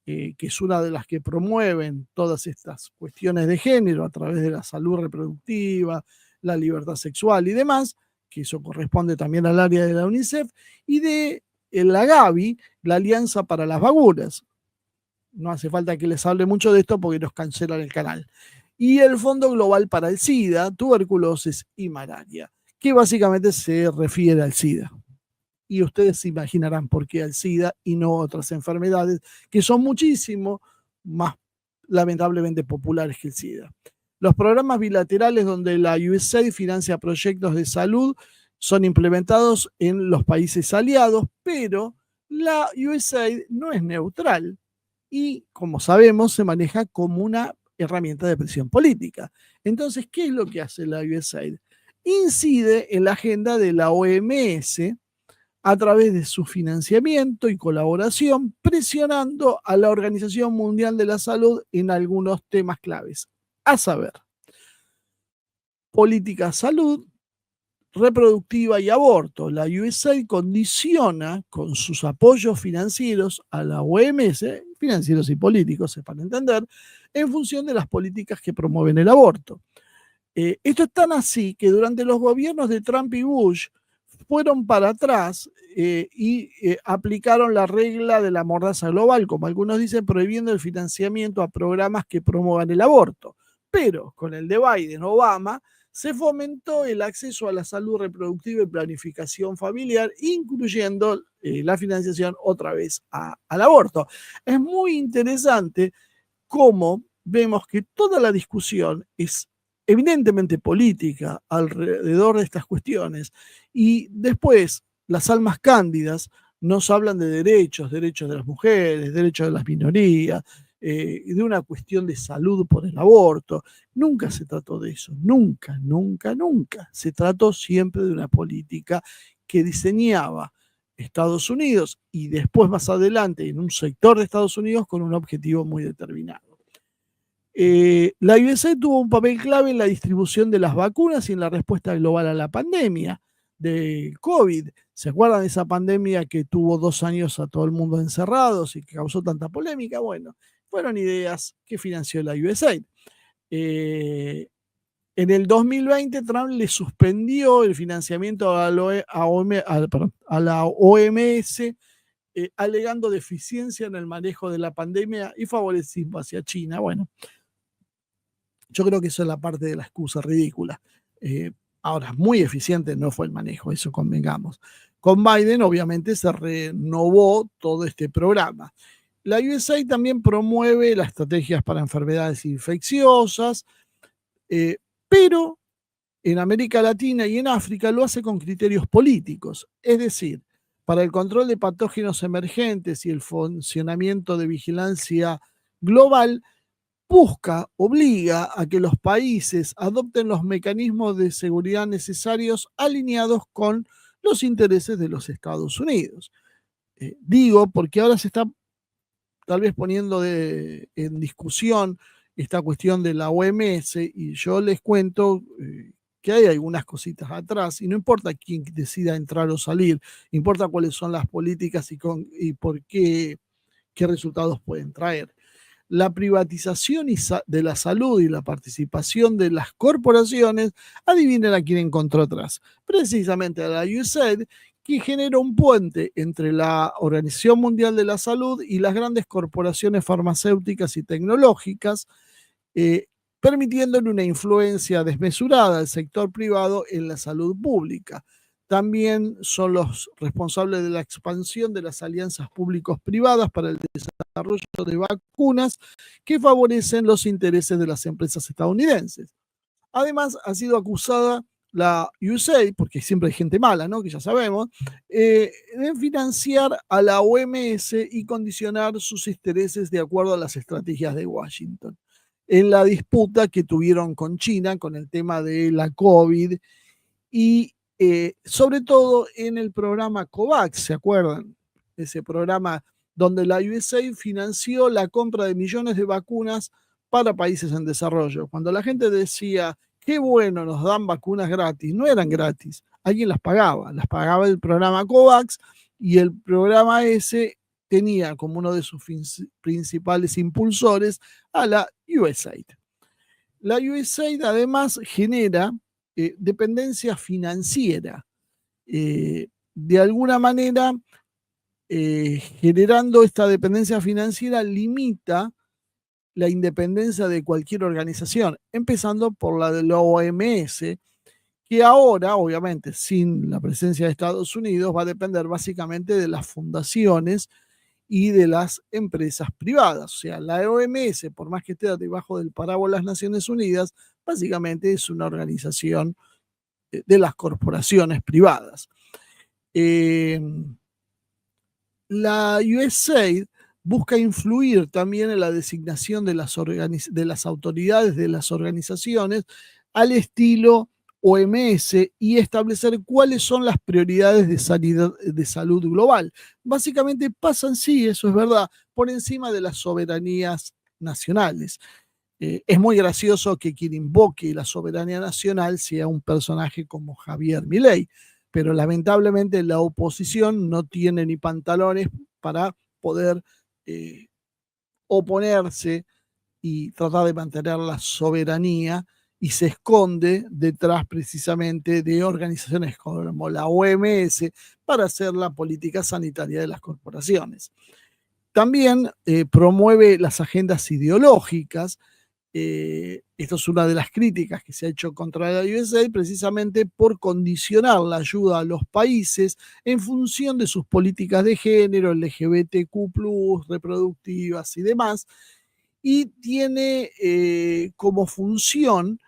que es una de las que promueven todas estas cuestiones de género a través de la salud reproductiva, la libertad sexual y demás, que eso corresponde también al área de la UNICEF, y de la Gavi, la Alianza para las Vacunas. no hace falta que les hable mucho de esto porque nos cancelan el canal. Y el Fondo Global para el SIDA, tuberculosis y malaria, que básicamente se refiere al SIDA. Y ustedes se imaginarán por qué al SIDA y no otras enfermedades que son muchísimo más lamentablemente populares que el SIDA. Los programas bilaterales donde la USAID financia proyectos de salud son implementados en los países aliados, pero la USAID no es neutral y, como sabemos, se maneja como una herramienta de presión política. Entonces, ¿qué es lo que hace la USAID? Incide en la agenda de la OMS a través de su financiamiento y colaboración, presionando a la Organización Mundial de la Salud en algunos temas claves, a saber, política, salud, reproductiva y aborto. La USAID condiciona con sus apoyos financieros a la OMS, financieros y políticos, es para entender, en función de las políticas que promueven el aborto. Esto es tan así que durante los gobiernos de Trump y Bush fueron para atrás y aplicaron la regla de la mordaza global, como algunos dicen, prohibiendo el financiamiento a programas que promuevan el aborto. Pero con el de Biden-Obama se fomentó el acceso a la salud reproductiva y planificación familiar, incluyendo la financiación otra vez al aborto. Es muy interesante cómo vemos que toda la discusión es evidentemente política alrededor de estas cuestiones y después las almas cándidas nos hablan de derechos de las mujeres, derechos de las minorías, de una cuestión de salud por el aborto. Nunca se trató de eso, nunca, nunca, nunca. Se trató siempre de una política que diseñaba Estados Unidos y después más adelante en un sector de Estados Unidos con un objetivo muy determinado. La USAID tuvo un papel clave en la distribución de las vacunas y en la respuesta global a la pandemia de COVID. ¿Se acuerdan de esa pandemia que tuvo 2 años a todo el mundo encerrados y que causó tanta polémica? Bueno, fueron ideas que financió la USAID. En el 2020, Trump le suspendió el financiamiento a la OMS, alegando deficiencia en el manejo de la pandemia y favoritismo hacia China. Bueno, yo creo que eso es la parte de la excusa ridícula. Ahora, muy eficiente no fue el manejo, eso convengamos. Con Biden, obviamente, se renovó todo este programa. La USAID también promueve las estrategias para enfermedades infecciosas, pero en América Latina y en África lo hace con criterios políticos, es decir, para el control de patógenos emergentes y el funcionamiento de vigilancia global, obliga a que los países adopten los mecanismos de seguridad necesarios alineados con los intereses de los Estados Unidos. Digo, porque ahora se está tal vez poniendo en discusión esta cuestión de la OMS y yo les cuento que hay algunas cositas atrás y no importa quién decida entrar o salir, importa cuáles son las políticas y por qué resultados pueden traer. La privatización de la salud y la participación de las corporaciones, adivinen a quién encontró atrás. Precisamente a la USAID, que genera un puente entre la Organización Mundial de la Salud y las grandes corporaciones farmacéuticas y tecnológicas, permitiéndole una influencia desmesurada al sector privado en la salud pública. También son los responsables de la expansión de las alianzas públicos-privadas para el desarrollo de vacunas que favorecen los intereses de las empresas estadounidenses. Además, ha sido acusada la USAID, porque siempre hay gente mala, ¿no? Que ya sabemos, de financiar a la OMS y condicionar sus intereses de acuerdo a las estrategias de Washington. En la disputa que tuvieron con China, con el tema de la COVID y sobre todo en el programa COVAX, ¿se acuerdan? Ese programa donde la USAID financió la compra de millones de vacunas para países en desarrollo. Cuando la gente decía, qué bueno, nos dan vacunas gratis, no eran gratis, alguien las pagaba el programa COVAX y el programa ese tenía como uno de sus principales impulsores a la USAID. La USAID además genera dependencia financiera. De alguna manera generando esta dependencia financiera, limita la independencia de cualquier organización, empezando por la de la OMS, que ahora, obviamente, sin la presencia de Estados Unidos, va a depender básicamente de las fundaciones y de las empresas privadas. O sea, la OMS, por más que esté debajo del paraguas de las Naciones Unidas, básicamente es una organización de las corporaciones privadas. La USAID busca influir también en la designación de las autoridades de las organizaciones al estilo OMS y establecer cuáles son las prioridades de salud global. Básicamente pasan, sí, eso es verdad, por encima de las soberanías nacionales. Es muy gracioso que quien invoque la soberanía nacional sea un personaje como Javier Milei, pero lamentablemente la oposición no tiene ni pantalones para poder oponerse y tratar de mantener la soberanía, y se esconde detrás precisamente de organizaciones como la OMS para hacer la política sanitaria de las corporaciones. También promueve las agendas ideológicas. Esto es una de las críticas que se ha hecho contra la USAID, precisamente por condicionar la ayuda a los países en función de sus políticas de género, LGBTQ+, reproductivas y demás, y tiene como función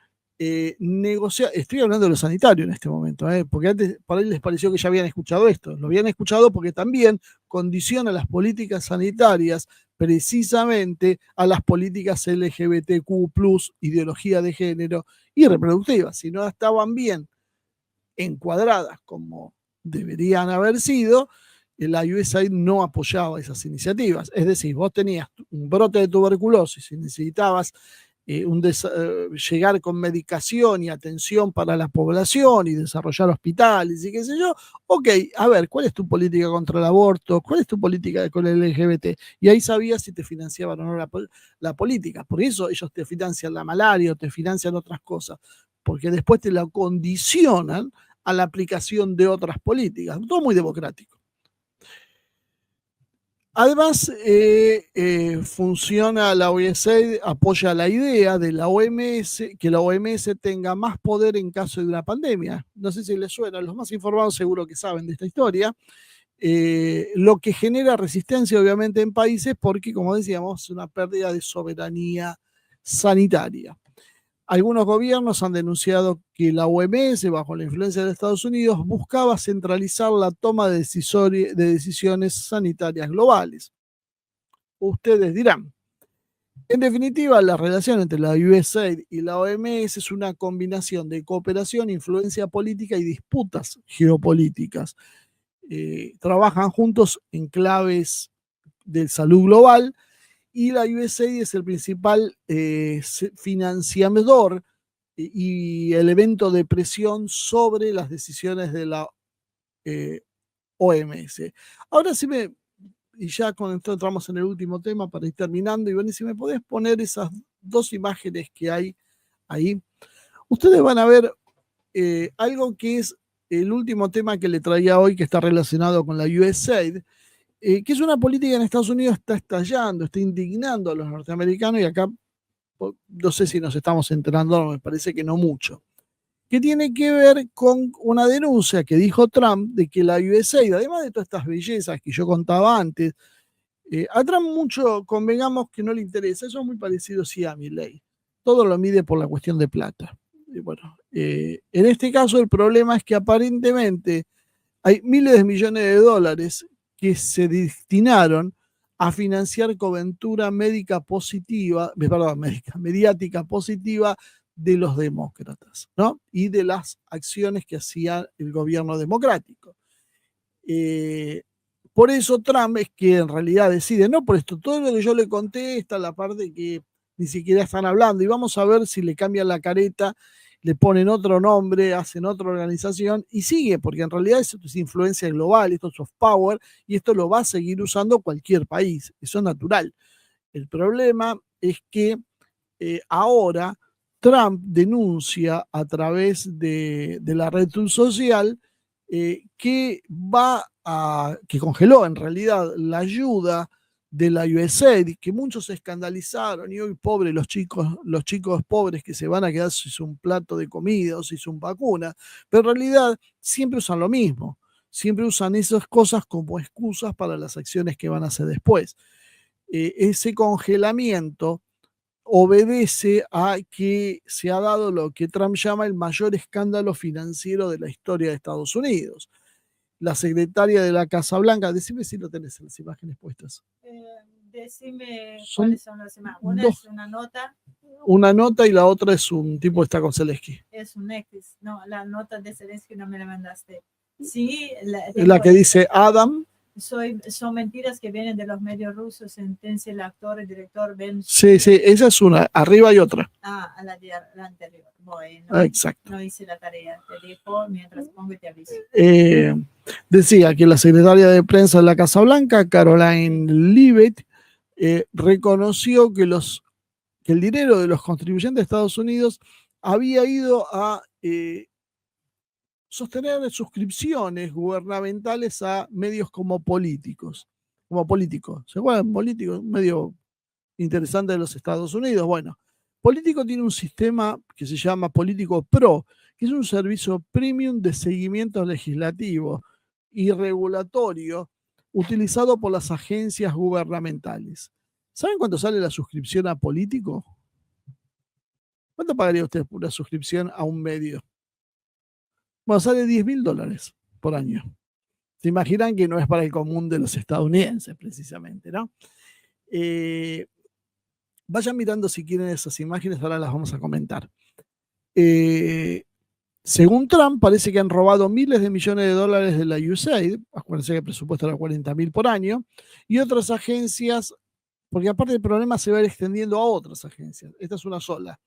negociar. Estoy hablando de lo sanitario en este momento, porque antes por ahí les pareció que ya habían escuchado esto. Lo habían escuchado porque también condiciona las políticas sanitarias precisamente a las políticas LGBTQ+, ideología de género y reproductiva. Si no estaban bien encuadradas como deberían haber sido, la USAID no apoyaba esas iniciativas. Es decir, vos tenías un brote de tuberculosis y necesitabas llegar con medicación y atención para la población y desarrollar hospitales y qué sé yo. Ok, a ver, ¿cuál es tu política contra el aborto? ¿Cuál es tu política con el LGBT? Y ahí sabías si te financiaban o no la política. Por eso ellos te financian la malaria o te financian otras cosas, porque después te la condicionan a la aplicación de otras políticas. Todo muy democrático. Además, funciona la USAID, apoya la idea de la OMS, que la OMS tenga más poder en caso de una pandemia. No sé si les suena, los más informados seguro que saben de esta historia. Lo que genera resistencia, obviamente, en países porque, como decíamos, es una pérdida de soberanía sanitaria. Algunos gobiernos han denunciado que la OMS, bajo la influencia de Estados Unidos, buscaba centralizar la toma de decisiones sanitarias globales. Ustedes dirán, en definitiva, la relación entre la USAID y la OMS es una combinación de cooperación, influencia política y disputas geopolíticas. Trabajan juntos en claves de salud global, y la USAID es el principal financiador y elemento de presión sobre las decisiones de la OMS. Ahora sí y ya con esto entramos en el último tema para ir terminando, y si me podés poner esas dos imágenes que hay ahí, ustedes van a ver algo que es el último tema que le traía hoy, que está relacionado con la USAID, que es una política en Estados Unidos está estallando, está indignando a los norteamericanos, y acá no sé si nos estamos enterando, me parece que no mucho, que tiene que ver con una denuncia que dijo Trump de que la USAID, además de todas estas bellezas que yo contaba antes, a Trump mucho, convengamos que no le interesa, eso es muy parecido sí a Milei, todo lo mide por la cuestión de plata. Y bueno, en este caso el problema es que aparentemente hay miles de millones de dólares que se destinaron a financiar cobertura médica positiva, perdón, mediática positiva de los demócratas, ¿no? Y de las acciones que hacía el gobierno democrático. Por eso Trump es que en realidad decide, no, por esto, todo lo que yo le conté, está la parte que ni siquiera están hablando, y vamos a ver si le cambian la careta, le ponen otro nombre, hacen otra organización, y sigue, porque en realidad esto es influencia global, esto es soft power, y esto lo va a seguir usando cualquier país, eso es natural. El problema es que ahora Trump denuncia a través de la red social que va que congeló en realidad la ayuda de la USAID, que muchos se escandalizaron y hoy pobres los chicos pobres que se van a quedar sin un plato de comida o sin una vacuna, pero en realidad siempre usan lo mismo, siempre usan esas cosas como excusas para las acciones que van a hacer después. Ese congelamiento obedece a que se ha dado lo que Trump llama el mayor escándalo financiero de la historia de Estados Unidos. La secretaria de la Casa Blanca, decime si lo tenés en las imágenes puestas. Decime cuáles son las imágenes. Una es una nota. Una nota y la otra es un tipo que está con Zelensky. Es un X. No, la nota de Zelensky no me la mandaste. Sí, la que dice Adam. Son mentiras que vienen de los medios rusos, sentencia el actor, el director Ben. Sí, esa es una. Arriba hay otra. La anterior. Bueno, exacto. No hice la tarea. Te dejo mientras pongo y te aviso. Decía que la secretaria de prensa de la Casa Blanca, Caroline Leavitt, reconoció que el dinero de los contribuyentes de Estados Unidos había ido a sostener suscripciones gubernamentales a medios como políticos. ¿Se acuerdan? Políticos, un medio interesante de los Estados Unidos. Bueno, Político tiene un sistema que se llama Político Pro, que es un servicio premium de seguimiento legislativo y regulatorio utilizado por las agencias gubernamentales. ¿Saben cuánto sale la suscripción a Político? ¿Cuánto pagaría usted por una suscripción a un medio? Bueno, sale $10.000 por año. Se imaginan que no es para el común de los estadounidenses, precisamente, ¿no? Vayan mirando si quieren esas imágenes, ahora las vamos a comentar. Según Trump, parece que han robado miles de millones de dólares de la USAID, acuérdense que el presupuesto era $40.000 por año, y otras agencias, porque aparte el problema se va a ir extendiendo a otras agencias, esta es una sola,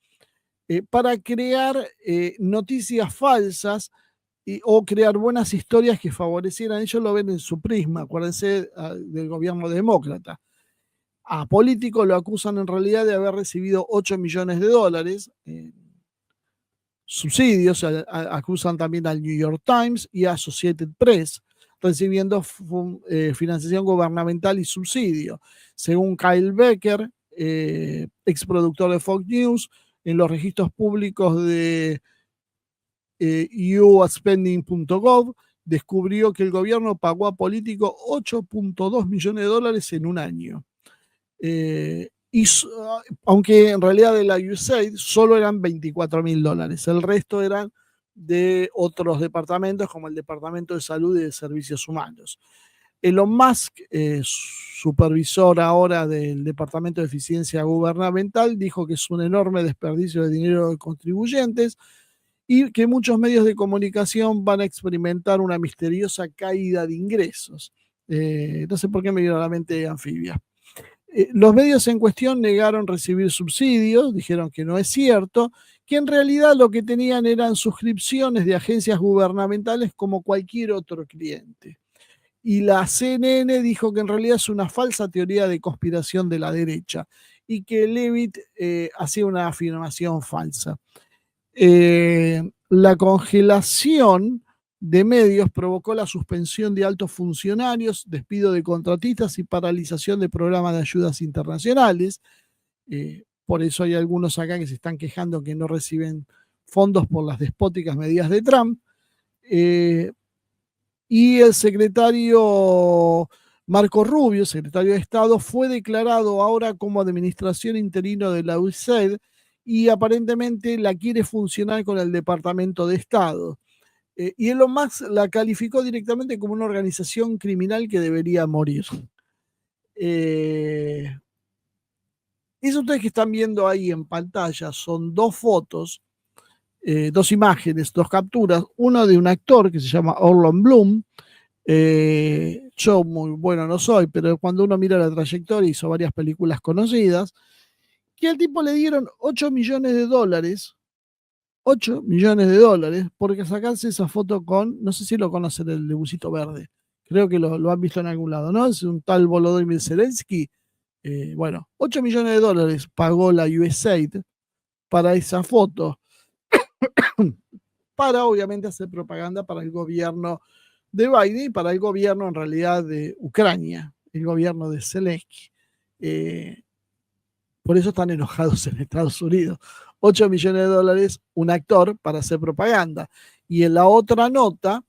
para crear noticias falsas o crear buenas historias que favorecieran, ellos lo ven en su prisma, acuérdense del gobierno demócrata. A Político lo acusan en realidad de haber recibido $8 millones en subsidios, acusan también al New York Times y a Associated Press, recibiendo financiación gubernamental y subsidio. Según Kyle Becker, exproductor de Fox News, en los registros públicos de uspending.gov, descubrió que el gobierno pagó a Político $8.2 millones en un año. Aunque en realidad de la USAID solo eran $24.000, el resto eran de otros departamentos como el Departamento de Salud y de Servicios Humanos. Elon Musk, supervisor ahora del Departamento de Eficiencia Gubernamental, dijo que es un enorme desperdicio de dinero de contribuyentes y que muchos medios de comunicación van a experimentar una misteriosa caída de ingresos. No sé por qué me vino a la mente Anfibia. Los medios en cuestión negaron recibir subsidios, dijeron que no es cierto, que en realidad lo que tenían eran suscripciones de agencias gubernamentales como cualquier otro cliente. Y la CNN dijo que en realidad es una falsa teoría de conspiración de la derecha y que Leavitt hacía una afirmación falsa. La congelación de medios provocó la suspensión de altos funcionarios, despido de contratistas y paralización de programas de ayudas internacionales. Por eso hay algunos acá que se están quejando que no reciben fondos por las despóticas medidas de Trump. Y el secretario Marco Rubio, secretario de Estado, fue declarado ahora como administración interino de la USAID y aparentemente la quiere funcionar con el Departamento de Estado. Y Elon Musk la calificó directamente como una organización criminal que debería morir. Eso ustedes que están viendo ahí en pantalla son dos fotos, dos imágenes, dos capturas. Una de un actor que se llama Orlando Bloom. Yo muy bueno no soy, pero cuando uno mira la trayectoria hizo varias películas conocidas, que al tipo le dieron $8 millones, $8 millones, porque sacarse esa foto con, no sé si lo conocen, el de Busito Verde, creo que lo han visto en algún lado, ¿no? Es un tal Volodymyr Zelensky. Bueno, $8 millones pagó la USAID para esa foto, para obviamente hacer propaganda para el gobierno de Biden y para el gobierno en realidad de Ucrania, el gobierno de Zelensky. Por eso están enojados en Estados Unidos. 8 millones de dólares un actor para hacer propaganda. Y en la otra nota,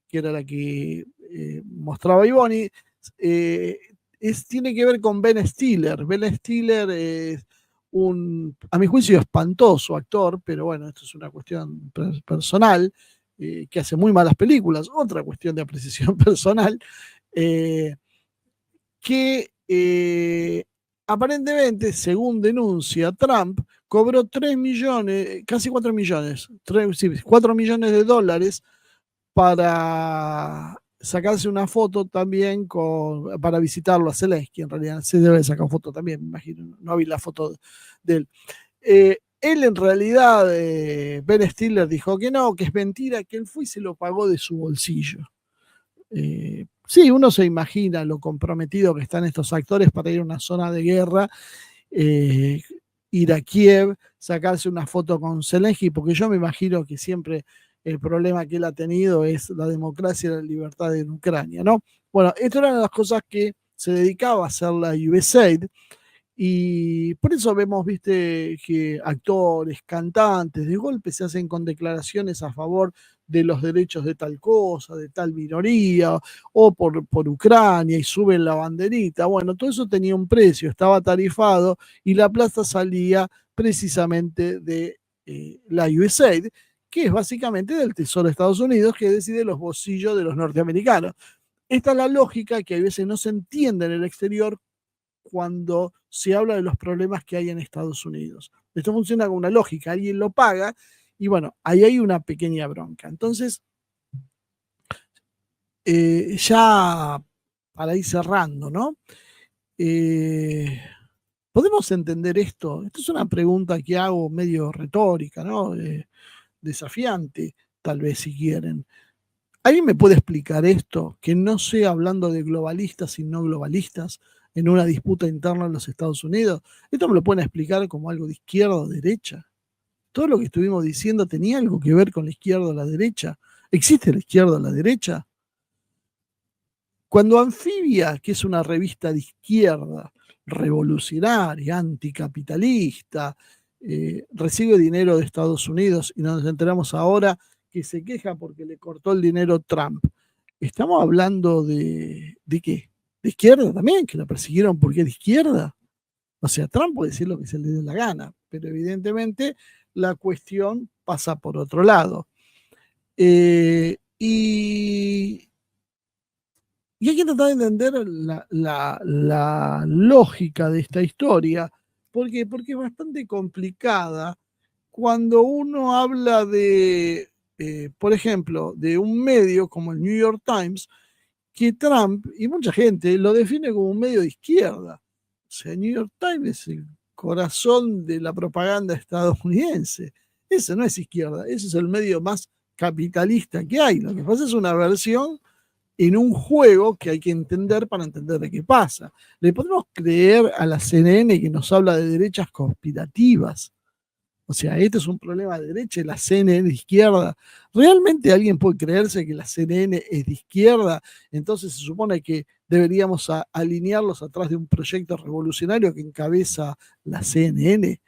que era la que mostraba Ivoni, tiene que ver con Ben Stiller. Ben Stiller es a mi juicio, espantoso actor, pero bueno, esto es una cuestión personal, que hace muy malas películas, otra cuestión de apreciación personal, que aparentemente, según denuncia Trump, cobró 3 millones, casi 4 millones, 4 millones de dólares para sacarse una foto también para visitarlo a Zelensky. En realidad se debe sacar foto también, me imagino. No vi la foto de él. Él en realidad, Ben Stiller dijo que no, que es mentira, que él fue y se lo pagó de su bolsillo. Sí, uno se imagina lo comprometido que están estos actores para ir a una zona de guerra, ir a Kiev, sacarse una foto con Zelensky, porque yo me imagino que siempre el problema que él ha tenido es la democracia y la libertad en Ucrania, ¿no? Bueno, esto eran las cosas que se dedicaba a hacer la USAID, y por eso vemos, viste, que actores, cantantes, de golpe se hacen con declaraciones a favor de los derechos de tal cosa, de tal minoría, o por Ucrania, y suben la banderita. Bueno, todo eso tenía un precio, estaba tarifado, y la plata salía precisamente de la USAID, que es básicamente del Tesoro de Estados Unidos, que decide los bolsillos de los norteamericanos. Esta es la lógica que a veces no se entiende en el exterior cuando se habla de los problemas que hay en Estados Unidos. Esto funciona con una lógica, alguien lo paga y bueno, ahí hay una pequeña bronca. Entonces, ya para ir cerrando, ¿no? ¿Podemos entender esto? Esto es una pregunta que hago medio retórica, ¿no? Desafiante, tal vez si quieren. ¿Alguien me puede explicar esto? Que no sea hablando de globalistas y no globalistas en una disputa interna en los Estados Unidos. ¿Esto me lo pueden explicar como algo de izquierda o derecha? Todo lo que estuvimos diciendo tenía algo que ver con la izquierda o la derecha. ¿Existe la izquierda o la derecha? Cuando Anfibia, que es una revista de izquierda, revolucionaria, anticapitalista, recibe dinero de Estados Unidos y nos enteramos ahora que se queja porque le cortó el dinero Trump, ¿estamos hablando de qué? ¿De izquierda también? ¿Que la persiguieron porque es de izquierda? O sea, Trump puede decir lo que se le dé la gana, pero evidentemente la cuestión pasa por otro lado. Y hay que tratar de entender la lógica de esta historia. ¿Por qué? Porque es bastante complicada cuando uno habla por ejemplo, de un medio como el New York Times, que Trump y mucha gente lo define como un medio de izquierda. O sea, el New York Times es el corazón de la propaganda estadounidense. Ese no es izquierda, ese es el medio más capitalista que hay. Lo que pasa es una versión en un juego que hay que entender para entender de qué pasa. ¿Le podemos creer a la CNN que nos habla de derechas conspirativas? O sea, este es un problema de derecha y la CNN de izquierda. ¿Realmente alguien puede creerse que la CNN es de izquierda? Entonces se supone que deberíamos alinearlos atrás de un proyecto revolucionario que encabeza la CNN.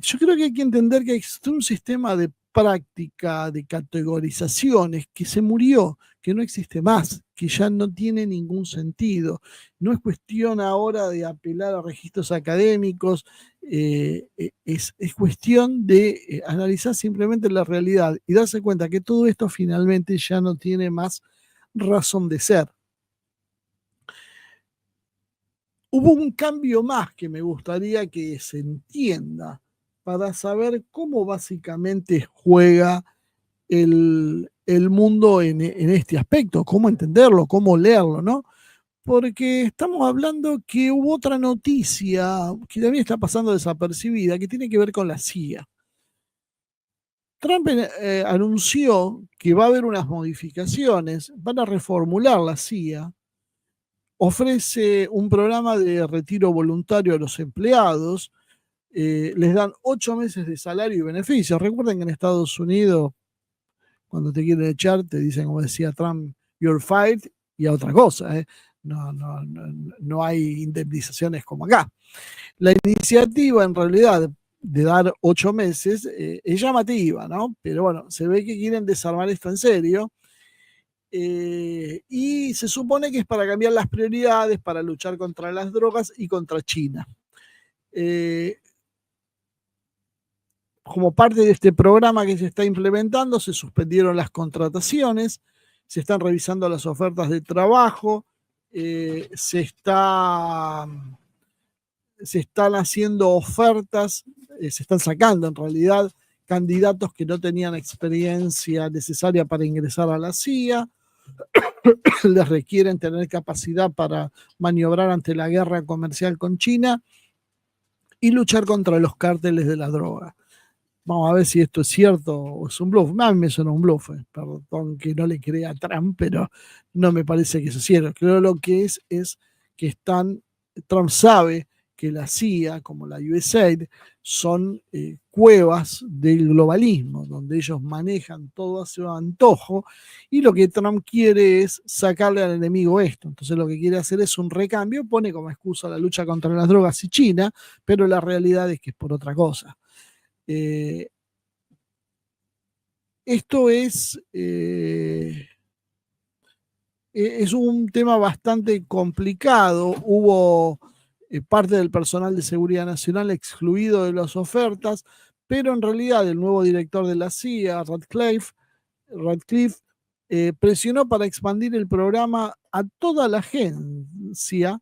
Yo creo que hay que entender que existe un sistema de práctica, de categorizaciones, que se murió, que no existe más, que ya no tiene ningún sentido. No es cuestión ahora de apelar a registros académicos, es cuestión de analizar simplemente la realidad y darse cuenta que todo esto finalmente ya no tiene más razón de ser. Hubo un cambio más que me gustaría que se entienda para saber cómo básicamente juega el mundo en este aspecto, cómo entenderlo, cómo leerlo, ¿no? Porque estamos hablando que hubo otra noticia que también está pasando desapercibida, que tiene que ver con la CIA. Trump anunció que va a haber unas modificaciones, van a reformular la CIA, ofrece un programa de retiro voluntario a los empleados, les dan 8 meses de salario y beneficios. Recuerden que en Estados Unidos Cuando te quieren echar, te dicen, como decía Trump, you're fired, y a otra cosa. No hay indemnizaciones como acá. La iniciativa, en realidad, de dar 8 meses, es llamativa, ¿no? Pero bueno, se ve que quieren desarmar esto en serio. Y se supone que es para cambiar las prioridades, para luchar contra las drogas y contra China. Como parte de este programa que se está implementando, se suspendieron las contrataciones, se están revisando las ofertas de trabajo, se están haciendo ofertas, se están sacando en realidad candidatos que no tenían experiencia necesaria para ingresar a la CIA, les requieren tener capacidad para maniobrar ante la guerra comercial con China y luchar contra los cárteles de la droga. Vamos a ver si esto es cierto o es un bluff. A mí me suena un bluff, perdón que no le crea a Trump, pero no me parece que eso es cierto. Creo lo que es que Trump sabe que la CIA, como la USAID, son cuevas del globalismo, donde ellos manejan todo a su antojo, y lo que Trump quiere es sacarle al enemigo esto. Entonces lo que quiere hacer es un recambio, pone como excusa la lucha contra las drogas y China, pero la realidad es que es por otra cosa. Esto es un tema bastante complicado. Hubo parte del personal de seguridad nacional excluido de las ofertas, pero en realidad el nuevo director de la CIA, Radcliffe, presionó para expandir el programa a toda la agencia,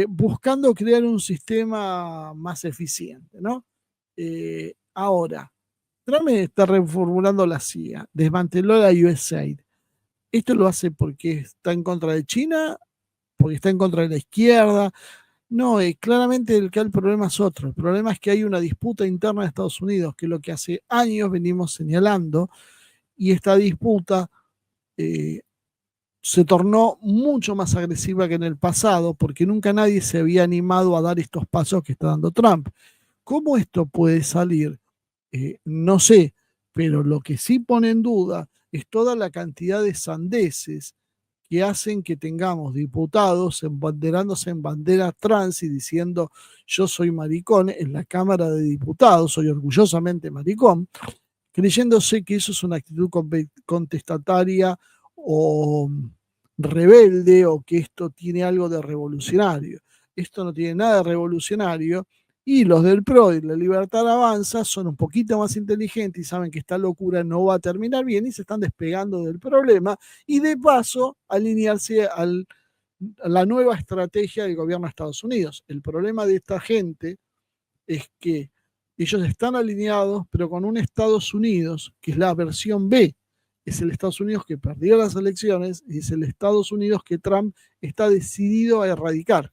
buscando crear un sistema más eficiente, ¿no? Ahora, Trump está reformulando la CIA, desmanteló la USAID. ¿Esto lo hace porque está en contra de China? ¿Porque está en contra de la izquierda? No, claramente el problema es otro. El problema es que hay una disputa interna de Estados Unidos, que es lo que hace años venimos señalando, y esta disputa se tornó mucho más agresiva que en el pasado, porque nunca nadie se había animado a dar estos pasos que está dando Trump. ¿Cómo esto puede salir? No sé, pero lo que sí pone en duda es toda la cantidad de sandeces que hacen que tengamos diputados embanderándose en bandera trans y diciendo yo soy maricón en la Cámara de Diputados, soy orgullosamente maricón, creyéndose que eso es una actitud contestataria o rebelde, o que esto tiene algo de revolucionario. Esto no tiene nada de revolucionario, y los del PRO y la Libertad Avanza son un poquito más inteligentes y saben que esta locura no va a terminar bien y se están despegando del problema, y de paso alinearse a la nueva estrategia del gobierno de Estados Unidos. El problema de esta gente es que ellos están alineados, pero con un Estados Unidos que es la versión B. Es el Estados Unidos que perdió las elecciones y es el Estados Unidos que Trump está decidido a erradicar.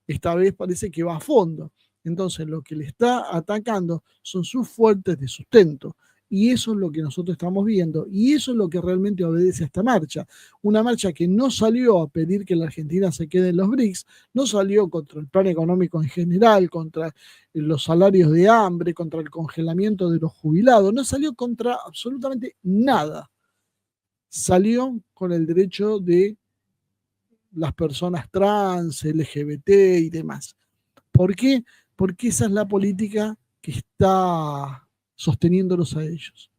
Esta vez parece que va a fondo. Entonces lo que le está atacando son sus fuentes de sustento. Y eso es lo que nosotros estamos viendo. Y eso es lo que realmente obedece a esta marcha. Una marcha que no salió a pedir que la Argentina se quede en los BRICS, no salió contra el plan económico en general, contra los salarios de hambre, contra el congelamiento de los jubilados, no salió contra absolutamente nada. Salió con el derecho de las personas trans, LGBT y demás. ¿Por qué? Porque esa es la política que está sosteniéndolos a ellos.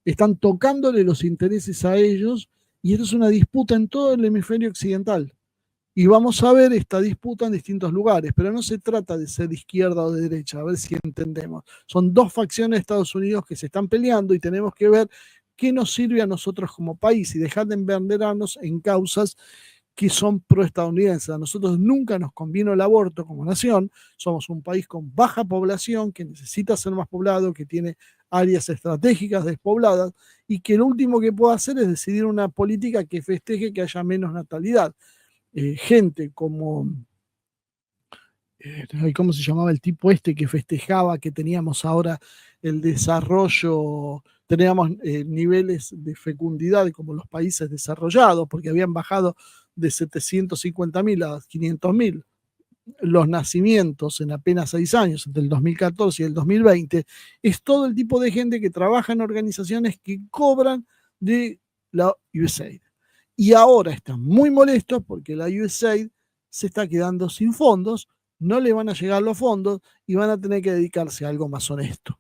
Están tocándole los intereses a ellos, y esto es una disputa en todo el hemisferio occidental. Y vamos a ver esta disputa en distintos lugares, pero no se trata de ser de izquierda o de derecha, a ver si entendemos. Son dos facciones de Estados Unidos que se están peleando, y tenemos que ver qué nos sirve a nosotros como país y dejar de embanderarnos en causas que son proestadounidenses. A nosotros nunca nos convino el aborto como nación. Somos un país con baja población, que necesita ser más poblado, que tiene áreas estratégicas despobladas, y que lo último que puede hacer es decidir una política que festeje que haya menos natalidad. Gente como, ¿cómo se llamaba el tipo este que festejaba que teníamos ahora el desarrollo, teníamos niveles de fecundidad como los países desarrollados, porque habían bajado de 750.000 a 500.000 los nacimientos en apenas 6 años, entre el 2014 y el 2020, es todo el tipo de gente que trabaja en organizaciones que cobran de la USAID. Y ahora están muy molestos porque la USAID se está quedando sin fondos, no le van a llegar los fondos y van a tener que dedicarse a algo más honesto.